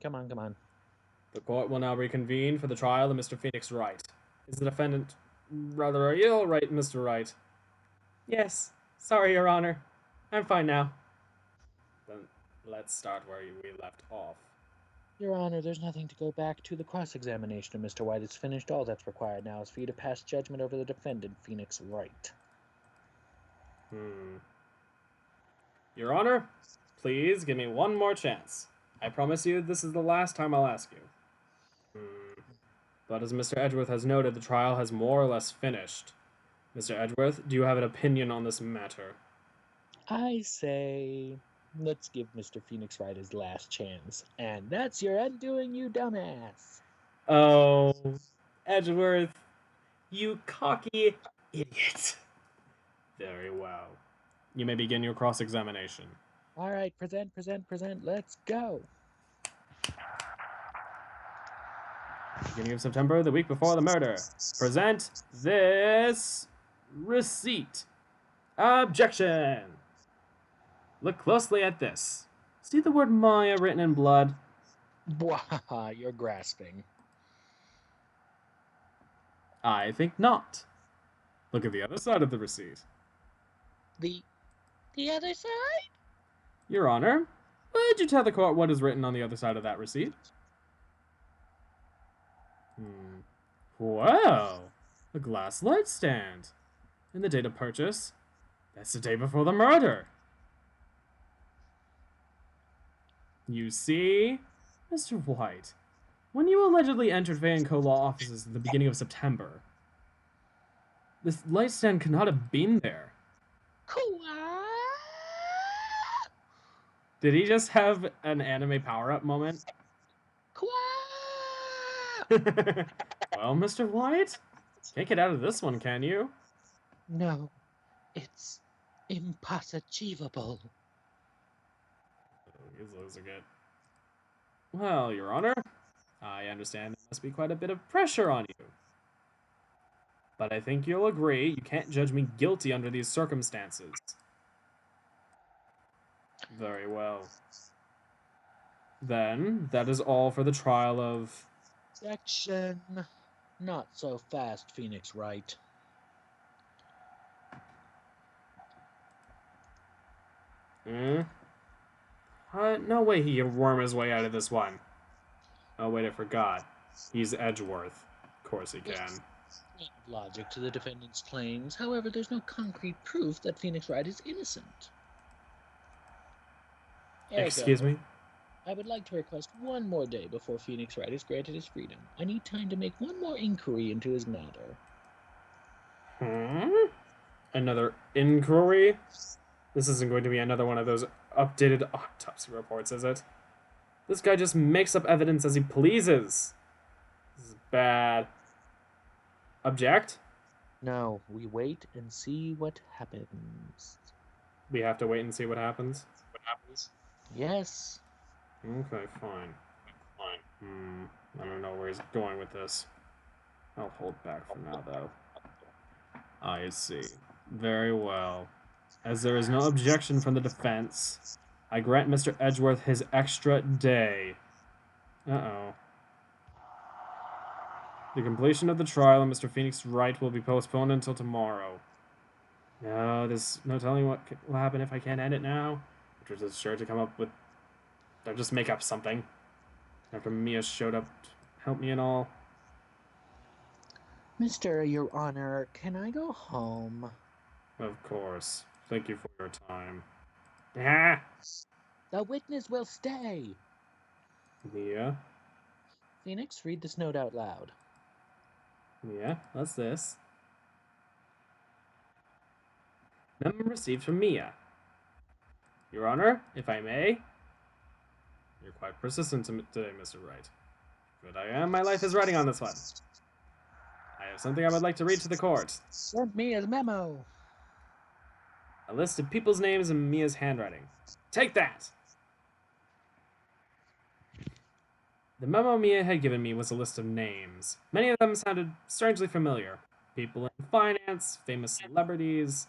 The court will now reconvene for the trial of Mr. Phoenix Wright. Is the defendant... Rather, are you all right, Mr. Wright? Yes. Sorry, Your Honor. I'm fine now. Then let's start where we left off. Your Honor, there's nothing to go back to. The cross-examination of Mr. White is finished. All that's required now is for you to pass judgment over the defendant, Phoenix Wright. Your Honor, please give me one more chance. I promise you this is the last time I'll ask you. But as Mr. Edgeworth has noted, the trial has more or less finished. Mr. Edgeworth, do you have an opinion on this matter? I say, let's give Mr. Phoenix Wright his last chance. And that's your undoing, you dumbass. Oh, Edgeworth, you cocky idiot. Very well. You may begin your cross-examination. All right, present. Let's go. Beginning of September, the week before the murder. Present this receipt. Objection! Look closely at this. See the word Maya written in blood? Bwah, you're grasping. I think not. Look at the other side of the receipt. The other side? Your Honor, would you tell the court what is written on the other side of that receipt? Wow, a glass light stand. And the date of purchase? That's the day before the murder. You see, Mr. White, when you allegedly entered Van Co. Law offices at the beginning of September, this light stand could not have been there. Did he just have an anime power-up moment? Well, Mr. White, can't get out of this one, can you? No, it's impossible. He's losing it. Well, Your Honor, I understand there must be quite a bit of pressure on you. But I think you'll agree you can't judge me guilty under these circumstances. Very well. Then, that is all for the trial of... Section. Not so fast, Phoenix Wright. No way he can worm his way out of this one. Oh, wait, I forgot. He's Edgeworth. Of course he can. Logic to the defendant's claims. However, there's no concrete proof that Phoenix Wright is innocent. Excuse me? I would like to request one more day before Phoenix Wright is granted his freedom. I need time to make one more inquiry into his matter. Another inquiry? This isn't going to be another one of those updated autopsy reports, is it? This guy just makes up evidence as he pleases. This is bad. Object? No, we wait and see what happens. We have to wait and see what happens? Yes. Okay, fine. I don't know where he's going with this. I'll hold back for now, though. I see. Very well. As there is no objection from the defense, I grant Mr. Edgeworth his extra day. Uh-oh. The completion of the trial of Mr. Phoenix Wright will be postponed until tomorrow. No, there's no telling what will happen if I can't end it now. Which is sure to come up with... They'll just make up something. After Mia showed up to help me and all. Mr. Your Honor, can I go home? Of course. Thank you for your time. Ah! The witness will stay. Mia? Phoenix, read this note out loud. Mia, what's this? Memo received from Mia. Your Honor, if I may? You're quite persistent today, Mr. Wright. But I am. My life is riding on this one. I have something I would like to read to the court. Send me a memo. A list of people's names in Mia's handwriting. Take that! The memo Mia had given me was a list of names. Many of them sounded strangely familiar. People in finance, famous celebrities.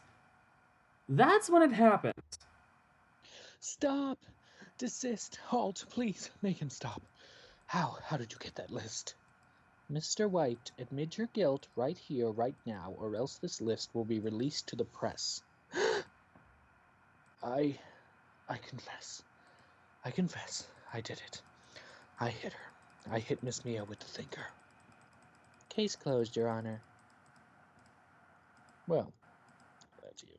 That's when it happened. Stop! Desist! Halt! Please, make him stop. How? How did you get that list? Mr. White, admit your guilt right here, right now, or else this list will be released to the press. I confess. I confess. I did it. I hit her. I hit Miss Mia with the thinker. Case closed, Your Honor. Well, that's you.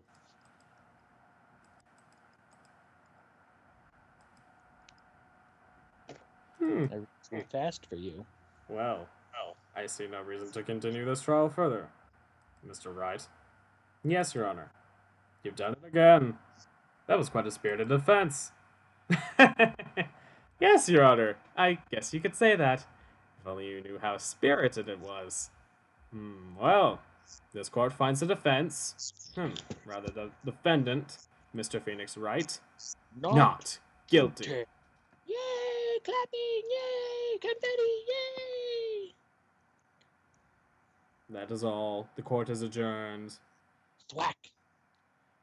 I read too fast for you. Well, I see no reason to continue this trial further. Mr. Wright. Yes, Your Honor. You've done it again. That was quite a spirited defense. Yes, Your Honor. I guess you could say that. If only you knew how spirited it was. Well, this court finds the defense, rather the defendant, Mr. Phoenix Wright, not guilty. Yay! Clapping! Yay! Confetti! Yay! That is all. The court is adjourned. Thwack!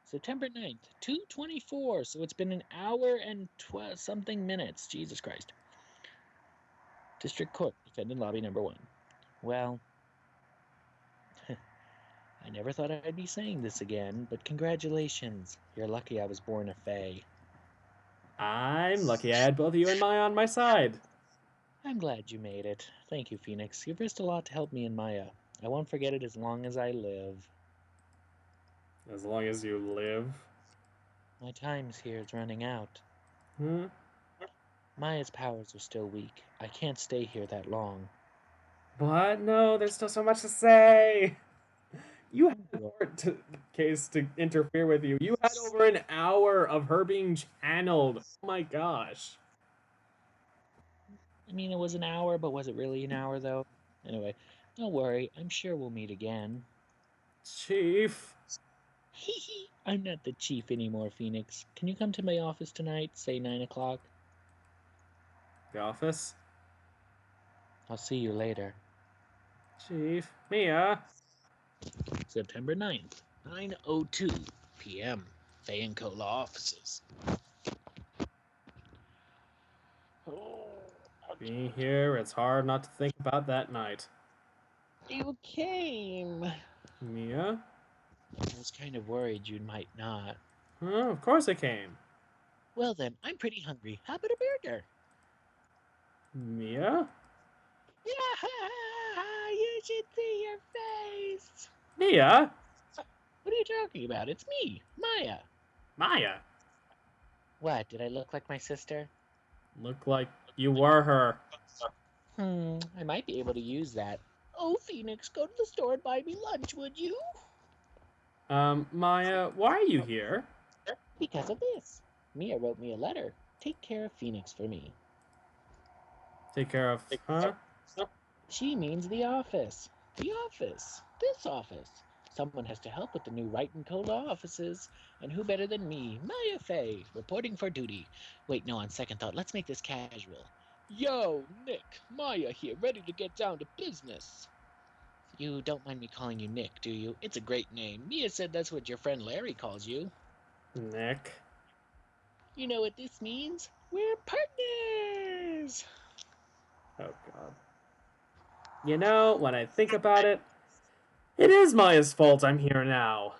September 9th, 2:24, so it's been an hour and something minutes. Jesus Christ. District Court, defendant lobby number 1. Well, I never thought I'd be saying this again, but congratulations. You're lucky I was born a fae. I'm lucky I had both you and Maya on my side. I'm glad you made it. Thank you, Phoenix. You've risked a lot to help me and Maya. I won't forget it as long as I live. As long as you live. My time's here is running out. Hmm? Maya's powers are still weak. I can't stay here that long. What? No, there's still so much to say. You had the court case to interfere with you. You had over an hour of her being channeled. Oh my gosh. I mean, it was an hour, but was it really an hour, though? Anyway, don't worry. I'm sure we'll meet again. Chief. Hee. I'm not the chief anymore, Phoenix. Can you come to my office tonight, say 9 o'clock? The office? I'll see you later. Chief. Mia. September 9th, 9:02 p.m. Fayenco Law Offices. Being here, it's hard not to think about that night. You came. Mia? I was kind of worried you might not. Huh, of course I came. Well then, I'm pretty hungry. How about a burger? Mia? Yeah, you should see your face. Mia? What are you talking about? It's me, Maya. Maya? What, did I look like my sister? Look like you were her. I might be able to use that. Oh, Phoenix, go to the store and buy me lunch, would you? Maya, why are you here? Because of this. Mia wrote me a letter. Take care of Phoenix for me. Take care of, huh? She means the office. The office. This office. Someone has to help with the new Wright & Co. law offices. And who better than me, Maya Fey, reporting for duty. Wait, no, on second thought, let's make this casual. Yo, Nick, Maya here, ready to get down to business. You don't mind me calling you Nick, do you? It's a great name. Mia said that's what your friend Larry calls you. Nick. You know what this means? We're partners! Oh, God. You know, when I think about it, it is Maya's fault I'm here now.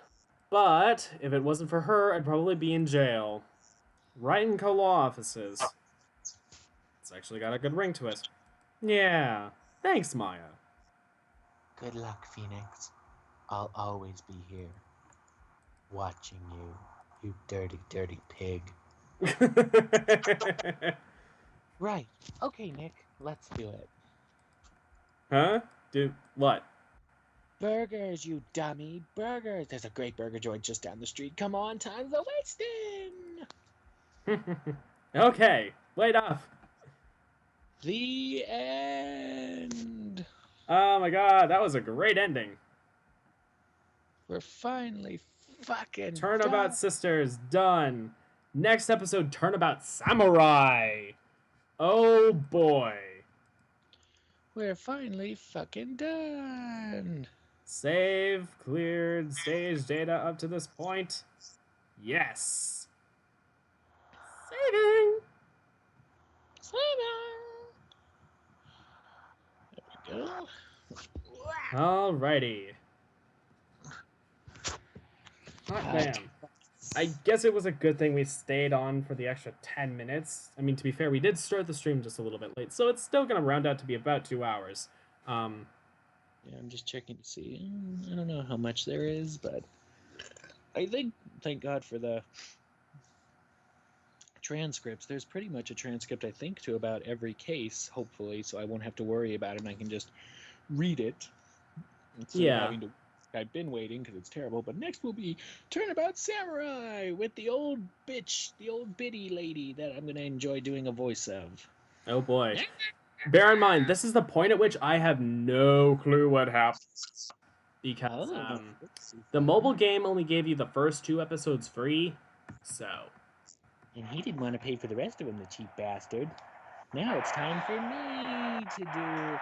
But if it wasn't for her, I'd probably be in jail. Right in co-law offices. It's actually got a good ring to it. Yeah. Thanks, Maya. Good luck, Phoenix. I'll always be here, watching you, you dirty, dirty pig. Right. Okay, Nick, let's do it. Huh? Do what? Burgers, you dummy. Burgers. There's a great burger joint just down the street. Come on, time's a wasting. Okay, wait off. The end. Oh my god, that was a great ending. We're finally fucking Turnabout done. Sisters, done. Next episode, Turnabout Samurai. Oh boy. We're finally fucking done. Save, cleared, stage data up to this point. Yes. Saving. There we go. Alrighty. Hot damn. I guess it was a good thing we stayed on for the extra 10 minutes. I mean, to be fair, we did start the stream just a little bit late, so it's still going to round out to be about 2 hours. Yeah, I'm just checking to see. I don't know how much there is, but I think, thank God for the transcripts. There's pretty much a transcript, I think, to about every case, hopefully, so I won't have to worry about it, and I can just read it. Instead of having to, I've been waiting because it's terrible, but next will be Turnabout Samurai with the old bitch, the old biddy lady that I'm going to enjoy doing a voice of. Oh boy. Bear in mind, this is the point at which I have no clue what happened. Because the mobile game only gave you the first 2 episodes free, so... And he didn't want to pay for the rest of them, the cheap bastard. Now it's time for me to do...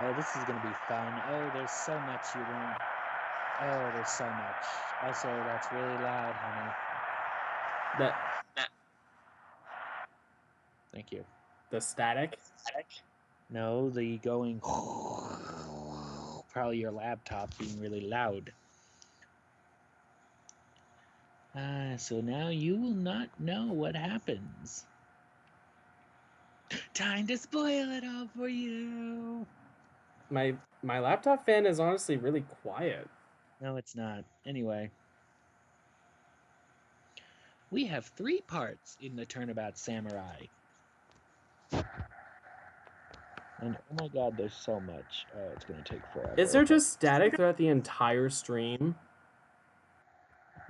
Oh, this is going to be fun. Oh, there's so much you won't... Oh, there's so much. Also, that's really loud, honey. Thank you. The static? No, the going... Probably your laptop being really loud. So now you will not know what happens. Time to spoil it all for you. My laptop fan is honestly really quiet. No, it's not. Anyway. We have 3 parts in the Turnabout Samurai. And oh my god, there's so much. Oh, it's going to take forever. Is there just static throughout the entire stream?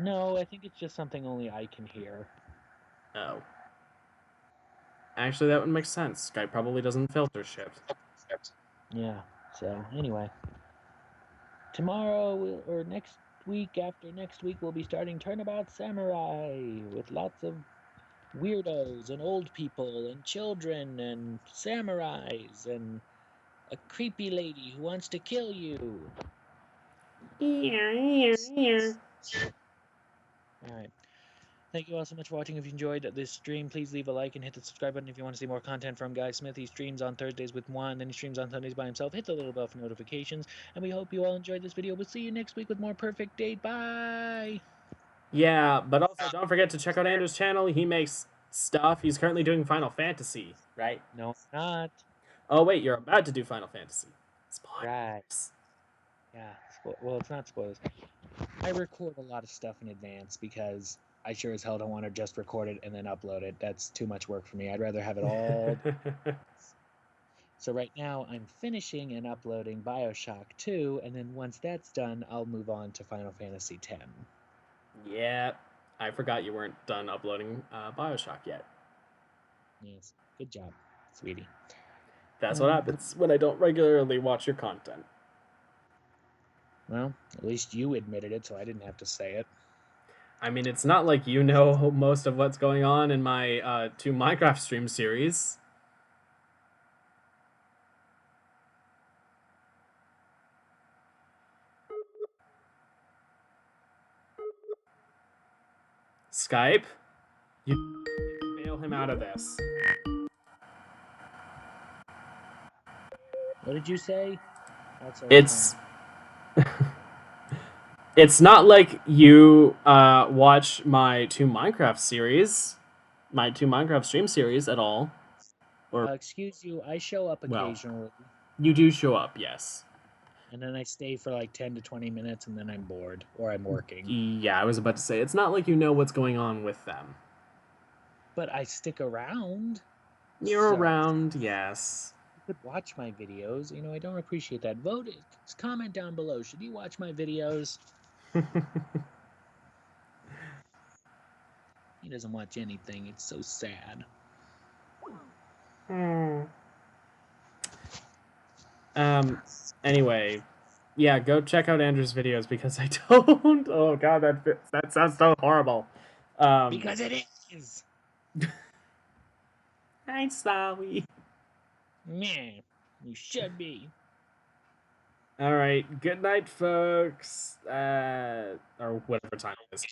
No, I think it's just something only I can hear. Oh. Actually, that would make sense. Skype probably doesn't filter shit. Yeah, so anyway. Tomorrow, or next week, after next week, we'll be starting Turnabout Samurai with lots of weirdos and old people and children and samurais and a creepy lady who wants to kill you. Alright. Thank you all so much for watching. If you enjoyed this stream, please leave a like and hit the subscribe button if you want to see more content from Guy Smith. He streams on Thursdays with Juan, then he streams on Sundays by himself. Hit the little bell for notifications. And we hope you all enjoyed this video. We'll see you next week with more Perfect Date. Bye! Yeah, but also don't forget to check out Andrew's channel. He makes stuff. He's currently doing Final Fantasy, right? No, not. Oh, wait, you're about to do Final Fantasy. Spoilers. Right. Yeah, well, it's not spoilers. I record a lot of stuff in advance because I sure as hell don't want to just record it and then upload it. That's too much work for me. I'd rather have it all. So right now I'm finishing and uploading BioShock 2, and then once that's done, I'll move on to Final Fantasy X. Yeah, I forgot you weren't done uploading BioShock yet. Yes, good job, sweetie. That's what happens when I don't regularly watch your content. Well, at least you admitted it, so I didn't have to say it. I mean, it's not like you know most of what's going on in my 2 Minecraft stream series. Skype? You bail him out of this. What did you say? It's... It's not like you watch my 2 Minecraft series, my 2 Minecraft stream series at all. Or excuse you, I show up occasionally. Well, you do show up, yes. And then I stay for like 10 to 20 minutes, and then I'm bored, or I'm working. Yeah, I was about to say, it's not like you know what's going on with them. But I stick around. You're So around, yes. you could watch my videos. You know, I don't appreciate that. Vote it. Just comment down below. Should you watch my videos? He doesn't watch anything. It's so sad. Anyway, yeah, go check out Andrew's videos because I don't. Oh god, that sounds so horrible. Because it is. I'm sorry. Meh. You should be. All right, good night, folks. Or whatever time it is.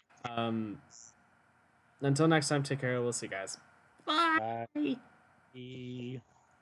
Until next time, take care. We'll see you guys. Bye. Bye.